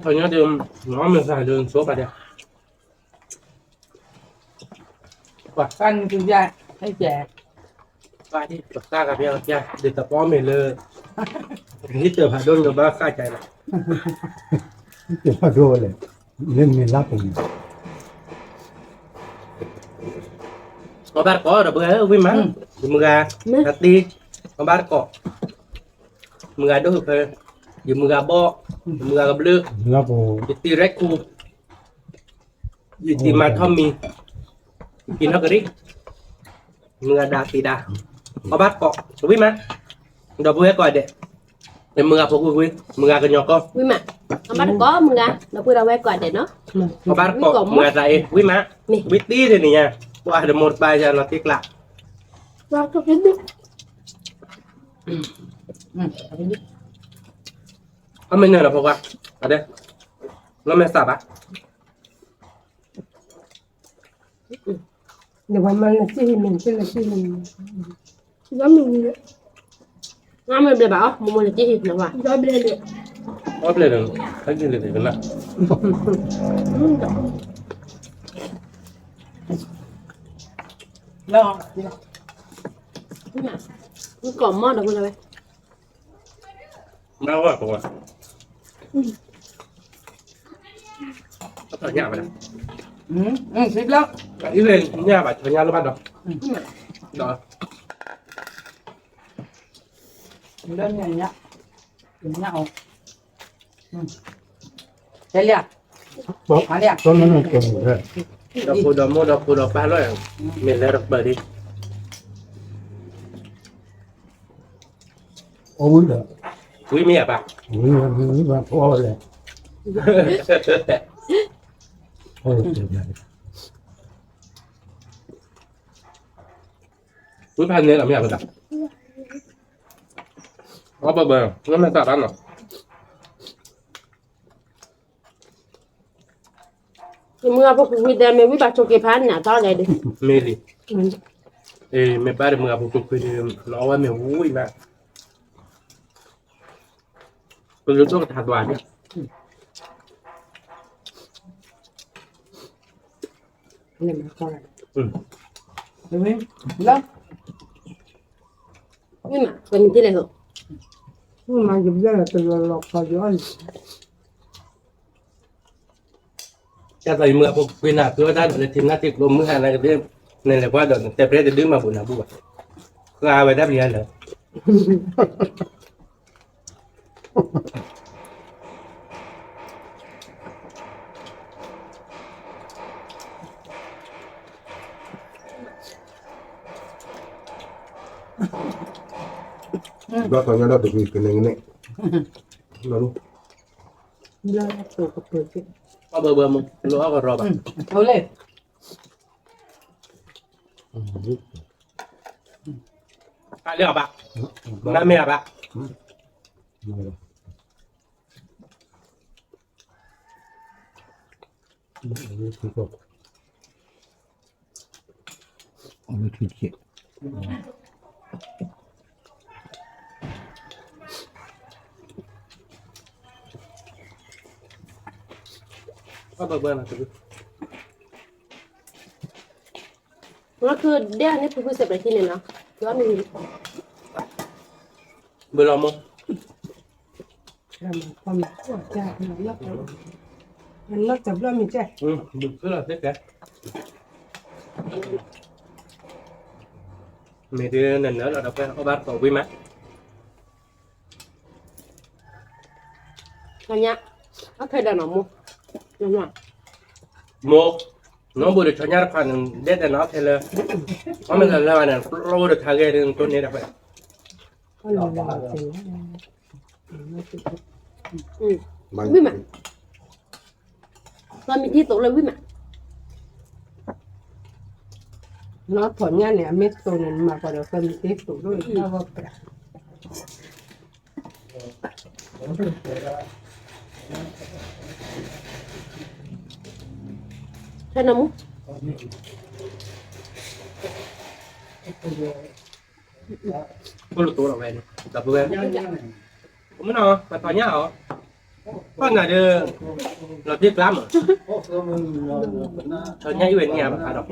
Soalnya dia ngomong saya dia so pada. กันคุณยายให้แจก Pak đi, ta gặp nhau, để tập bó mình lơ. Hít từ hà đôn rồi ba khai chạy này. จะมาดูเลยเรื่องมีรับผม Có bát có rồi bữa vui má. Dùm gà, hạt đi, có bát có. Mưa gà đốt hợp hơi. Dùm gà bo, dùm gà gặp lơ. รับผม Dùm tì rách khu. Dùm tì mà thom mì. Dùm nó cái đi. Mưa gà đà tì đà. Có bát có, vui má. Đó vui hết coi đệ. Để mưa gà phục vui, mưa gà cái nhỏ con. วิ่งมาเอาบ้านก็มึงอ่ะเราพูดเอาไว้ก่อนเด็ดเนาะ Có bát có, mưa gà dạy, vui má. Nè. Vui tí thì nè nha. Qua được một bài giờ nó tiếc lạ. ร้องทุกที Có mình là phục à? Ở đây. Nó mẹ sạp á. เดี๋ยววันมันที่มันที่ละที่มัน ร้องอยู่เดือด งานไม่เป็นแบบมึงมันจะจีบนะว่ะ ร้องเลยเดือด Có lên được. Thấy cái gì thì vẫn là. แล้ว วิ่งมามึงก่อนมอดเราพูดเอาไว้ Đâu rồi phục à? Có thở nhà vậy nè. คิดแล้ว Ý lên nhà bà thở nhà nó bắt đầu. Đó. เรื่องอย่างเงี้ยอย่างเงี้ยเอาใช่เลยมาเลย ต้นนั้นเก่งเลย Đọc phù đọc ba rồi. Mình lên đọc bờ đi. โอ้ยเด้อ Quý mẹ bà. นี่มาพอเลยโอ้ยเจ๋ง Quý phan nên làm nhà bà. Có bờ bờ. Nó mẹ sạp ăn rồi. เมื่อพวกกูวิดเดนไม่วิบัติโชเกพันเนี่ยตอนไหนดิ Mê gì. mi pare mi ha avuto no va mi vui ma quello che ha due anni นี่มาก่อน เห็นไหมแล้วนี่มาเป็นที่ไหนเหรอ มาหยิบได้ตัวหลอกเขาย้อน จะใส่มือพวกกินอ่ะคือด้านในทีมหน้าที่ลมมืออะไรก็ได้ในแหละว่าเดี๋ยวแต่เพลจะดึงมาบุญนะบุญก็เอาไว้ได้เรียนเลย đó còn nhớ đó từ cái này này nó luôn เลิกตัวกับตัวเจ็บ ก็เบอร์มึงรู้เอาก็รอแบบ เอาเลย เรียกปะน้ำเมียปะ 오늘 뒤지. ก็เบอร์นะคือ ก็คือเดี๋ยวนี้คือเสร็จไปที่ไหนเนาะย้อนมี เบอร์เรามึง ความปวดใจมันเลิกมันเลิกจับเริ่มมีใจ ดึกคือเราเด็กแกmấy đứa này nữa là đọc cái bát tổ vi mắt อันเนี้ยเอาเคยได้หนอมุยังไง một nó vừa được cho nhau phần đét là nó thế là nó mình là này lâu được thằng cái tôi này đọc vậy ก็เลยเสีย วิ่งมาตอนมีที่ตกเลยวิ่งมา nó thổi nha nè mét tôi này mà vào được phân tiếp tục đôi nó vào cả ใช่หนอมุ có lượt tôi là về đọc về không biết nào mà tòa nhà hả con này đưa là tiếp lắm cho nhảy về nhà mà đọc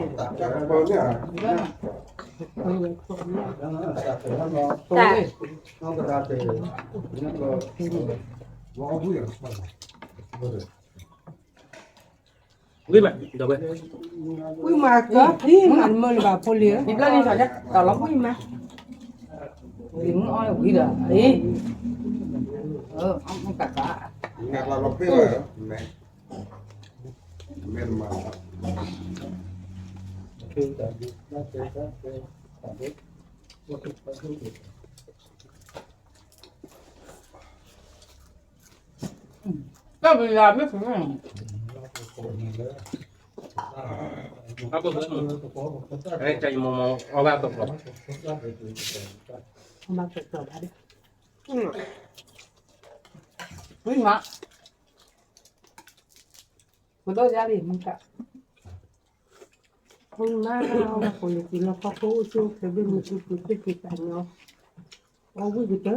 แต่ biết mà đọc về ui mà có thì mình mơ vào phô liếng ดิบแล้วนี่สอนจะต่อรองวิ่งมาดิบอ้อยวิ่งเหรอเฮ้ยเอากัดปะ ngạt là lọc tiêu rồi này men mà ก็เวลาไม่ถึง có bữa cái chạy mò ở ba tục rồi mà phải tỏ ra đi วิ่งมาคุณต้องย้ายดิมึงกะ không nào mà còn thì nó có cô chú cái bên một chút chút cái cảnh nó có cái gì đó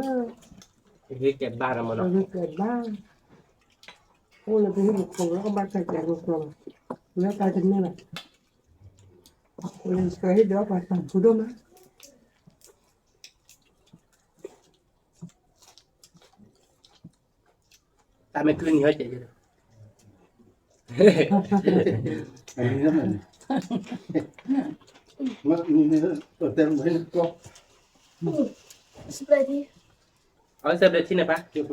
cái kẹp ba là mà nó có cái cảnh ba cô là cái một phòng nó có ba cái cảnh một phòng nó ta đến đây này lên cái đó và tầm số đó mà ta mới cứ nhớ chạy 아니 그러면 뭐 또 때문에 또 스프레디. ở xem đây xin này bác tiêu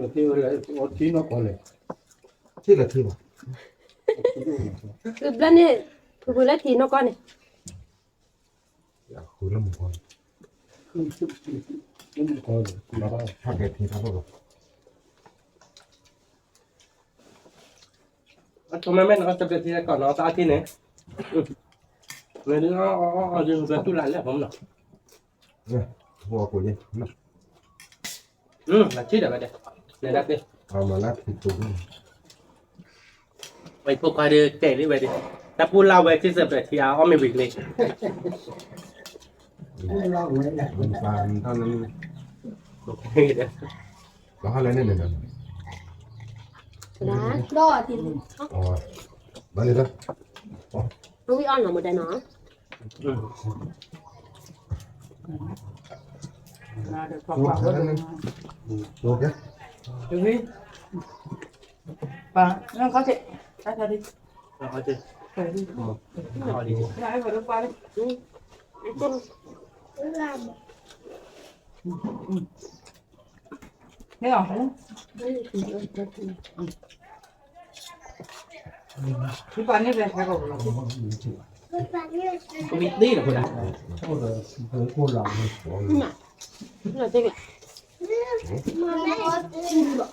어디 너 걸래. thế là thêm คือแล้วนี่คือแล้วทีนก้อนนี่ à khối lắm một con 걸래. 나가. thằng cái thì thằng rồi tụi mấy nó tập thì còn nó taที่ไหนmấy đứa nó dừng về tu lại là không được nè hoa của gì nè là chết rồi đây này đặt đi mà lát thì tụi vậy cô qua đi chạy đi về đi แต่พูดเราไปที่เสิร์ฟแต่ทีเอาไม่บิกเลย เล่าไว้แหละ มันปลาเท่านั้น โอเคเด้อ แล้วอะไรเนี่ยเนี่ย นะ รอที อ๋อมาเลยนะ ลูกพี่อ้อนเหรอหมดได้เนาะ อืม มาเดี๋ยวขอ ตัว ฝาก แค่ ไว้ นั้นตัวแค่ ดูสิป่ะนั่นเขาจะได้ดิ แล้วเขาจะ ไปดิ เอาดี ได้ไปดูไปดิ ต้น ร นี่หรอ ไม่ถึงเลยจะถึง ที่ป่านนี้เป็นใครบอกเรา ำปลาเนี่ย ก็วิดดี้เหรอคุณอ่ะ โอ้โหเคยพูดหลังเลย มาเราจะ มาแม่กินบ่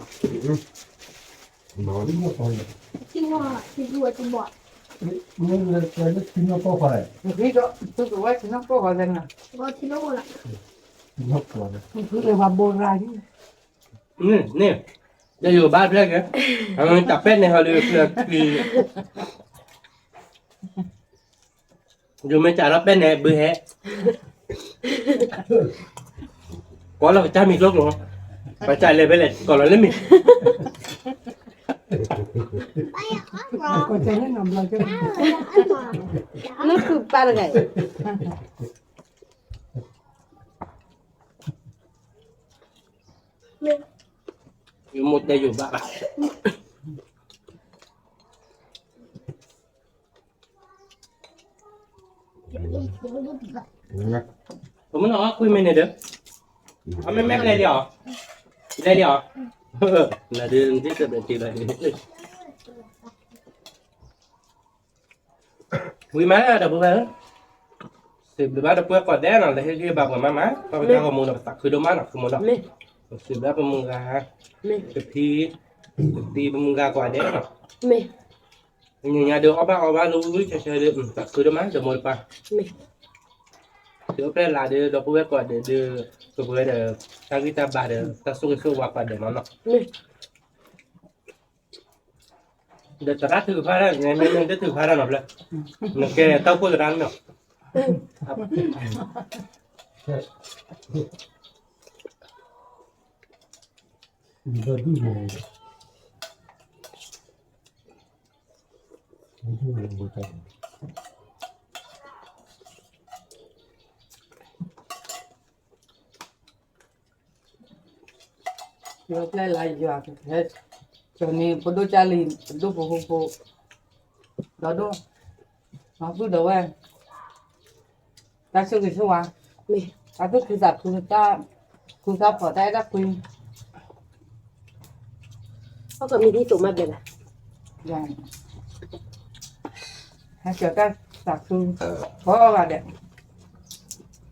นอน ที่ไม่พอเลย ที่ว่าที่ดูจะบ่ นี่เลยเคยได้กินแล้วก็ไป พี่ก็ตัวตัวไว้ที่น้องก็ขอเซ็นนะ บ่ที่โน่นล่ะ กินแล้วก่อนเลย คือเรียกว่าโบราณ นี่จะอยู่บ้านเพื่อนไงเอาเงินจับเป็ดในฮอลลีวูดเพื่อนคืออยู่ไม่จ่ายรับเป็ดในบื้อแฮะก่อนเราจะมีโรคหรอไปจ่ายเลยไปเลยก่อนเราเล่นมี ไปอ่ะรอ ก็จะแนะนำเราจะ นั่นคือปลาอะไร อยู่หมดจะอยู่บ้าน นะ ผมมันบอกว่าคุยไม่เนี่ยเด้อเอาไม่แม่อะไรเดียวได้เดียวlà đưa tiếp tục được chị lại quý má đâu bữa bé thì bữa bé đâu bữa còn đẻ nào lấy cái bạc của má tao tao còn mua được tặng khơi đâu má nào không mua đâu thì bữa bé mua gà thì thì mua gà quả đẻ nào เม nhà được ở ba lưu với chơi được tặng khơi đâu má được mua được ba เม thì ở đây là đưa đâu bữa còn để đưa cái bữa để ta cái ta bà để ta xuống cái khâu bạc để nó เม để ta rát thử phá ra ngày mai nên thử phá ra nộp lại nó kê tao có rán nữa มีเดินที่ไหนที่ไหนบุตร เราได้หลายอย่างเฮ้ยตอนนี้พอดูจารีดูพอพอเราดูเราพูดเดี๋ยวว่าตาชื่อกี่ชื่อวะ เม ตาคือจับคุณตาพอได้รับคุณ เขาก็มีที่สูงมาเป็นอะ อย่างให้เจอกันจับคุณเพราะว่าเด็ก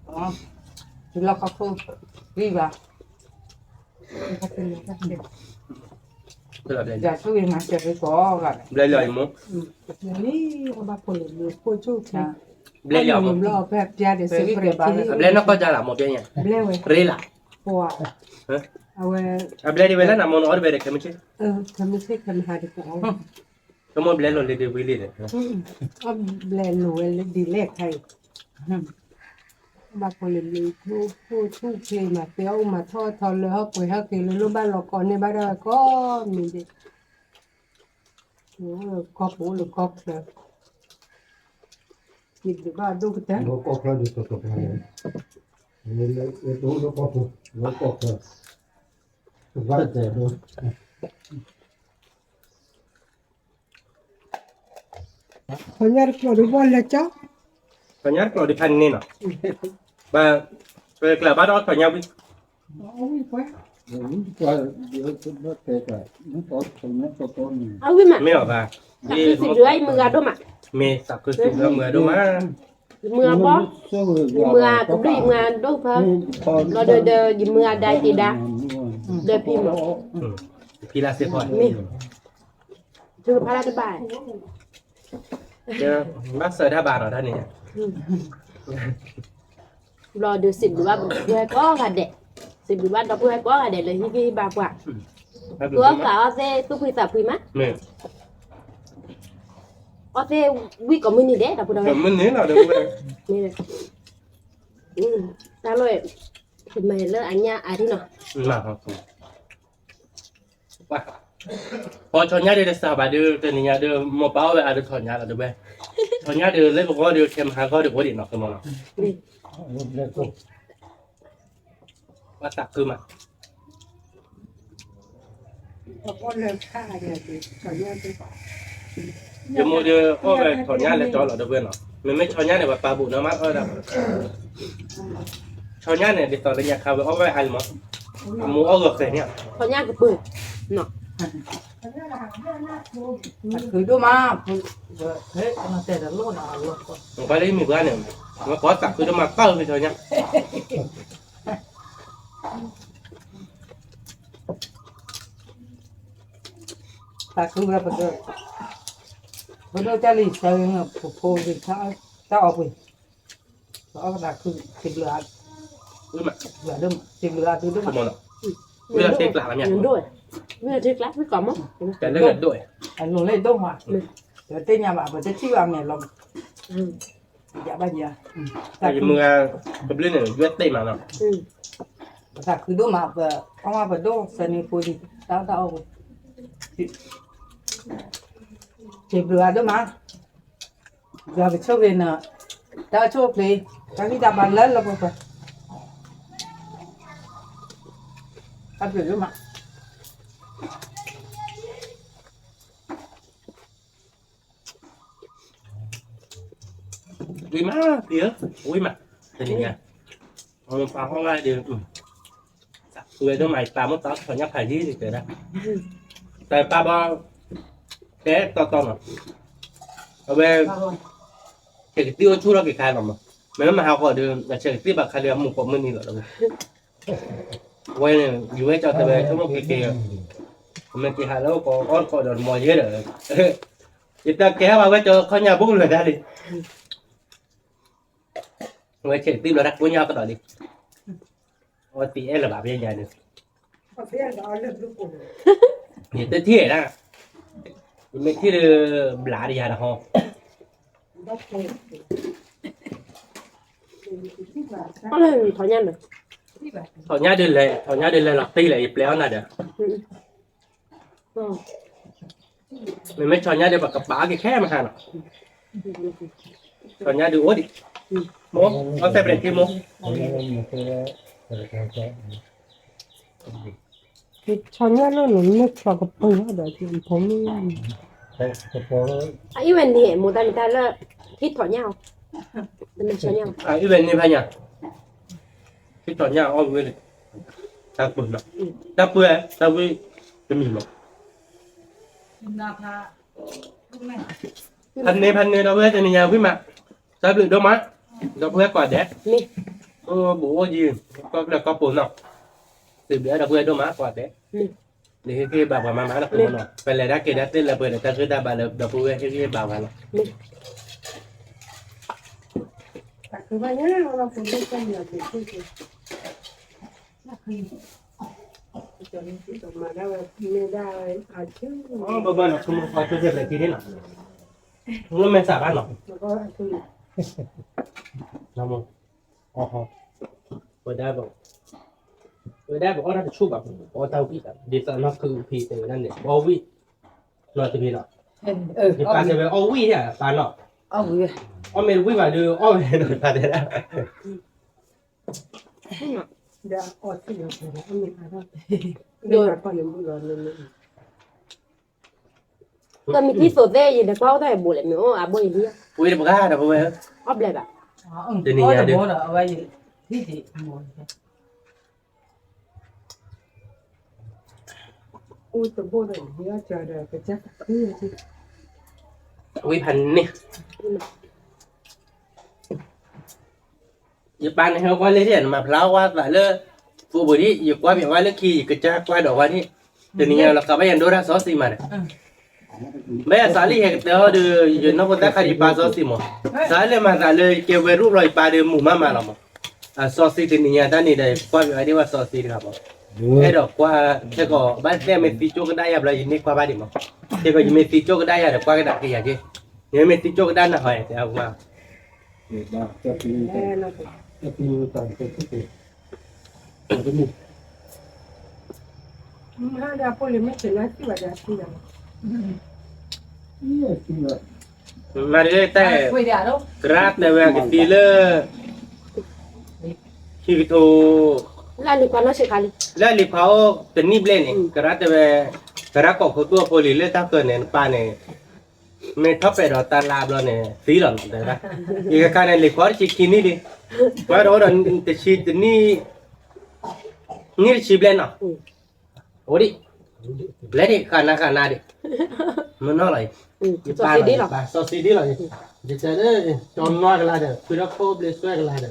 อ๋อที่เราเขาคือรีบอ่ะเขาเป็นเด็ก tức là để อยากช่วยมาเจอไปก่อนกัน lấy lời muốn นี่เขามาคนหรือผู้ช่วยนะ lấy lời ผ muốn มรอแบบยาเดี๋ยวเสร็จเรียบร้อย lấy nó có ra là một cái nhà เร็วเลย rê là เพราะว่า hả เอาไว้ lấy đi về là nằm nó về để cái mình chứ ทำไม่ใช่คำหาดีกว่า cái món lấy rồi lấy đi về đi đấy ก็แบรนด์หนูเลยดีเลขไทยบางคนเลยมีผู้ช่วยเพลงมาเตี้ยวมาทอดเลยเขาปุ๋ยเขาเกลือลูกบ้านเราก่อนในบ้านเราก็มีเด็กโอ้ก็ปูหรือก็เกลือกินดีกว่าดูกัน แล้วก็กระดิ่งตัวไปนี่เลยตัวแล้วก็ปุ๊บแล้วก็กระว่าแต่ดู คนยากกว่าดูบอลเลยจ้า phải nhát rồi đi thành nên à và về là ba đó phải nhau đi โอ้ยไป นี่ก็เดี๋ยวจะมาเตะกันนี่ก็ตรงนี้ก็ต้น เอาขึ้นมา ไม่หรอป่ะ สักคือสิเรื่อยมือด้วยมา เมสักคือสิแล้วมือดูมา มือบ่มือก็ด้วยมือด้วยเพิ่มเราเดินยิมือได้ตีดาเดินพิมพ์ พี่ลาเสียก่อน ชื่อพระราชบาย เดี๋ยวมาเสิร์ฟท่าบาทเหรอท่านนี่ รอดูสิบหรือว่าเพื่อก็ค่ะเด็กสิบหรือว่าเราเพื่อก็ค่ะเด็กเลยที่บากว่าตัวสาวเซ่ตู้คุยสาวคุยมั้ย เนี่ย ở thế vi có mình đi đấy đâu có đâu Cảm ơn thế nào được vậy?นี่เลยตาเลยทำไมเลิกอันเนี้ยอันที่เนาะ Mà không. Wow. Hồi cho nhá đi là sao bà đưa tên nhà đưa một báo về đưa thỏi nhá là được về. Thỏi nhá đưa lấy một gói đưa thêm hai gói được có điện nó không nào. เล็กตัว Bắt tạc cơ mà. เขาก็เลิกฆ่าเนี่ยสิขออนุญาตไป Giờ mua đưa có về thỏi nhá là cho là được về nó. Mình mới cho nhá này bà bụ nó mát thôi đâu. Cho nhá này để tỏi lên nhà khao về có về hay mà. Mua ở ngược này nhá. เขาย่างกับปืนเนาะ คือดูมาเฮ้ยมาแต่ละโลน่ะโลก่อน Không phải lấy mình ra này. Nó có tạc cứ nó mà cao thì thôi nhá. แต่คือเราไปเจอไปเจอเจ้าลิเซอร์เนี่ยผู้โพสิเขาเจ้าออกไปเขาก็คือติดเรือ Ừ mà. เรือเดิมติดเรือคือเดิม Không nào. Bây giờ xếp lại làm nhá. เงินด้วยเมื่อทึกแล้วไม่ก่อนมั้ง Cái đấy là đuổi. อันนู้นเลยต้องมาเดี๋ยวเต้นยาบ้าเดี๋ยวที่วางเนี่ยลอง อืม อย่าบ้าเยอะ Tại vì mưa cái lên này vết tay mà nó. อืม แต่คือดูมาแบบเอามาแบบดูสนิทคุยตาตาเอาเจ็บเรือดูมาเรือไปช่วยเนะถ้าช่วยเลยถ้าที่ตาบันเล่นเราไปถ้าเกิดดูมา Ui má tía. Ui mà. Thế thì nha. Hôm phá không ai đều. Người đâu mày ta mất tóc phải nhắc phải gì thì kể ra. Tại ba ba cái to mà. Ở bên cái tiêu chu ra cái khai mà. Mấy mà học ở đường là chơi tiếp bạc khai đường một của mình thì rồi. Quay này dưới cho tao về không cái kia. Mình thì hai lâu có con có đòn mồi dưới rồi. Chúng ta kéo vào cái cho con nhà bung lửa ra đi. Người chơi tim nó đặt với nhau cái đó đi. Ôi tí em là bà bây giờ được. เขาเสียงเอาเรื่องลูกกู Thì tới thiệt đó. Mình thi được lá đi là ho. ได้เต็ม เอาเลยเขาย่างเลย ที่แบบ Thỏ nhá đi lên lọc ti lại léo này được. อืม Mình mới cho nhá đi vào cặp bá cái khe mà hả nó. Thỏ nhá đi uống đi. Mố, có xem để kia mố. คือชอนเนี่ยเราหนุนไม่ชอบกับปืนแบบที่ผม อ่ะอีเวนต์เนี่ยหมูตามิตาเลิกที่ถอนยาวมันเป็นชอนยาว À, cái bên này phải nhỉ? Cái thỏ nhá ôm bên này. Ta bự lắm. Ta bự ấy, ta bự. Cái mình mà. นาคาลูกแม่ Phần này đâu biết thì nhà quý mà. Ta bự đâu má. Đâu biết quả đẹp. นี่ Bố gì? Có bố nào. Từ bữa đâu biết đâu má quả đẹp. นี่ Để cái bà và má là không nào. Phải là đã kể đã tên là bữa ta cứ ta bà là đâu biết cái bà mà. นี่ แต่คือว่าเนี่ยเราเป็นลูกแม่เนี่ยเป็นผู้ชายน่าคือจนที่ออกมาได้ไม่ได้อาชื่อ Bà nó không có cho việc này thì thế nào? Nó men xả bát nó. แล้วก็คือ Nào không? Ồ. Vừa đây bảo nó chụp bảo có tao bị đi tao nó cứ phi từนั่นเนี่ย ô vi nó từ phi nó เออ thì bà sẽ về ô vi thế à bà nó เอาเลย ô mình vi mà đưa ô mình rồi bà thế đó เดี๋ยวอดที่เดี๋ยวเอามีอะไรเดี๋ยวก่อนยังไม่ร้อนเลย ก็มีที่โซเซ่ยินแต่ก็ได้บุหรี่ไม่โอ้อาบุหรี่เนี่ย ui được ga được không em อ๊อบเลยแบบ อ๋อเดี๋ยวนี้เอาไว้ที่ที่หมดอุ้ยตัวโบเลยเดี๋ยวจะเดี๋ยวไปจับคือที่ ui phần nè giờ ban này qua lấy tiền mà lao qua lại lơ phụ buổi đi giờ qua biển qua lơ khi cứ cha qua đổ qua đi từ này là cả bây giờ đôi ra xót xì mà này bây giờ sáng đi hết đó đưa giờ nó có tác khai đi ba xót xì mà sáng lên mà sáng lên kêu về rút rồi ba đưa mù mà làm mà à xót xì từ này ta này đây qua biển đi qua xót xì được không cái đó qua cái có bán xe mình phi chỗ cái đai là gì qua ba điểm mà cái có gì mình phi chỗ cái đai là qua cái đặc kỳ gì เนี่ยไม่ติดโจกด้านน่ะหอยแต่เอามา เด็กบ้าจะปี แม่เรา จะปีต่างกันทุกปีจะมี ถ้าดาพอเลยไม่เป็นไรที่ว่าจะที่ไหน เนี่ยที่ว่า มาเรื่อยแต่ คุยเดี๋ยวลูก กราดแต่เวลากินดีเลยชีวิตโต แล้วนี่ก่อนเนาะสิคะนี่ แล้วรีบเขาเป็นนิบเล่นนี่กระดาษเวกระดาษกบเขาตัวโพลีเล่ถ้าเกิดเนี่ยปาเนี่ยไม่ทับไปรอตาลาบแล้วเนี่ยสีหล่อนแต่ละอีกการเนี่ยรีบเขาชิคินี่ดิว่าเราเดินแต่ชีตนี่ชีบเล่นอ่ะโอ้ดิเล่นดิการนาดิมันน่าอะไร สอดสิดีหรอ ซอสดีหรอจะเจอเนี่ยจอนน้อยกันละเด้อคือเราโคบเลสด้วยกันละเด้อ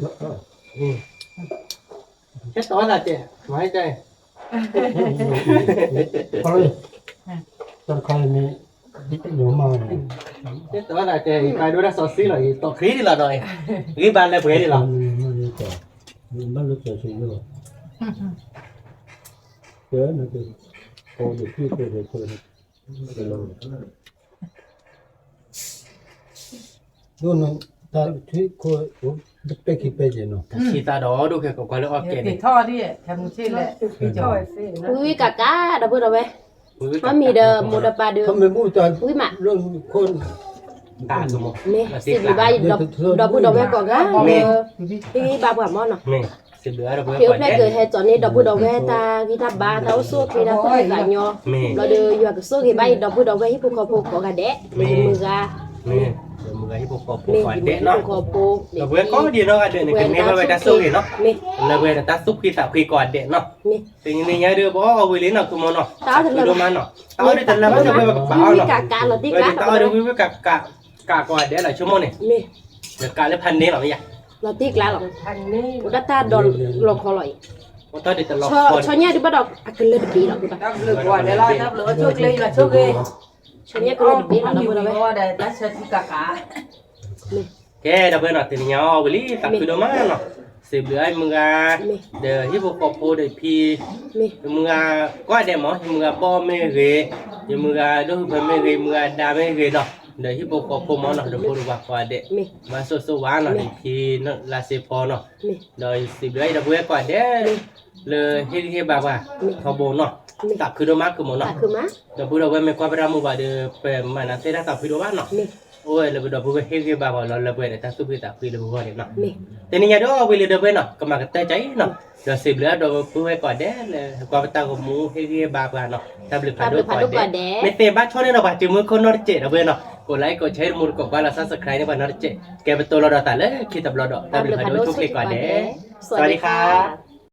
แค่ตัวละเจ้ไม่ใจ เขาเลยตอนใครมีอยู่มาเนี่ย แค่ตัวละเจ้ไปดูนะซอสหรอต่อครีดิละหน่อยรีบานเลยเพื่อนดิละ มันรู้จักมันรู้จักสิ่งนี้เจอนะคือโอ้ยพี่เคยเคยดูนั่นตาที่คุยไปคิดไปเจเนาะ ชีตาดอดูแค่กับความรู้ออกเกณฑ์ ติดท่อดิทำชื่อแหละพี่จอย อุ้ยกะกะดาเพิ่นเอาไว้มันมีเด้อหมดปลาเด้อ ทำไมพูดตอน อุ้ยมา เรื่องคน ตาสมอง นี่สิบใบดอกดอกพูดดอกแม่ก่อนกะพี่บาบกับมอนเนาะ นี่สิบเหลือเราเพื่อน เดี๋ยว ก่อน แม่ เด้ เกิดให้ตอนนี้ดอกพูดดอกแม่ตาพี่ทับบาเท้าสู้พี่ทับก็กะยอ นี่ เราเด้ออยู่กับสู้กี่ใบดอกพูดดอกแม่ที่ภูเขาโพกกะแดะมือกะ นี่เดี๋ยวมือให้พวกพอ นี่ ก่อน ที่ เด้เนาะ ภูเขาโพก เราเพื่อนก็ดีเนาะเดี๋ยวนี้เป็นนี่เราไปตัดสู้เนาะ นี่ เราเพื่อนตัดสู้พี่ตัดพี่ก่อนเด้เนาะ นี่ สิ่งนี้เนี่ยเดี๋ยวบอกเอาไว้เลยเนาะคือมันเนาะ ตาถึง คือ แล้ว ดูมันเนาะตาเดี๋ยวแต่ละมันจะไปแบบเปล่า มี เนาะ กะกะเราติ๊ก เดี๋ยว ละ ตาเดี๋ยววิวกับกะก่อนเดี๋ยวหลายชั่วโมงนี่ นี่ เดี๋ยวกะเลยพันเด้หรอไม่อยาก เราติ๊กละหรอ พันนี่ อุดตาดอนลงคอลอย เพราะตอนเดี๋ยวจะรอ ชอ คน ชอเนี่ยดิบ่ดอกอักเลิดปีหรอกดิบ่ นับเลือกว่าเดี๋ยวเรานับเหลือโชคเลยละโชคเลย ชอเนี่ยก็เลิดปีหรอก อยู่ บ่ได้ เพราะว่าได้ตัดเชือกกะกะ แกเดี๋ยวเพื่อนเนาะตีนี้เอาไปเลยตัดคือดูมันเนาะสิบเหลือมึงอ่ะเดี๋ยวที่พวกพอเดี๋ยวพี่ นี่ มึงอ่ะก็เดี๋ยวหมอมึงอ่ะป้อไม่เกยมึงอ่ะดูเพื่อนไม่เกยมึงอ่ะด่าไม่เกยเนาะเดี๋ยวที่พวกพอหมอเนาะเดี๋ยวพวกรู้ว่าก็เดี๋ยว นี่ มาสู้ๆว่าเนาะพี่เนาะลาเซพอเนาะ นี่ เดี๋ยวสิบเหลือเดี๋ยวเพื่อนก็เดี๋ยวเลยที่แบบว่าเขาโบเนาะตัดคือดูมากคือหมอ ตา เนาะ คือมา เดี๋ยวพูดเอาไว้ไม่ควรไปทำมือบ่าเดี๋ยวเป็นมันนั่นเสร็จแล้วตัดคือดูบ้านเนาะ นี่ โอ้ยเราไปดูพูดให้คือแบบว่าเราไปแต่ตัดสู้ตัดคือดูบ้านเนาะ นี่ แต่นี่ยังเอาไปเลยเดี๋ยวไปเนาะก็มากันใจเนาะเดี๋ยวสิบเหลือเดี๋ยวพูดให้ก่อนเด้เลยความตาของมูให้คือแบบว่าเนาะทำหรือผ่านด้วยก่อนเด้ไม่เตะบ้านชนเนาะบ้านจืมือคนนอร์เจเดี๋ยวไปเนาะกดไลค์กดแชร์มือกดบ้านเราซับสไครต์ในบ้านนอร์เจแกเป็นตัวเราดอตัดเลยคิดตับเราดอทำหรือผ่านด้วยทุกเรื่องก่อนเด้สวัสดีครับ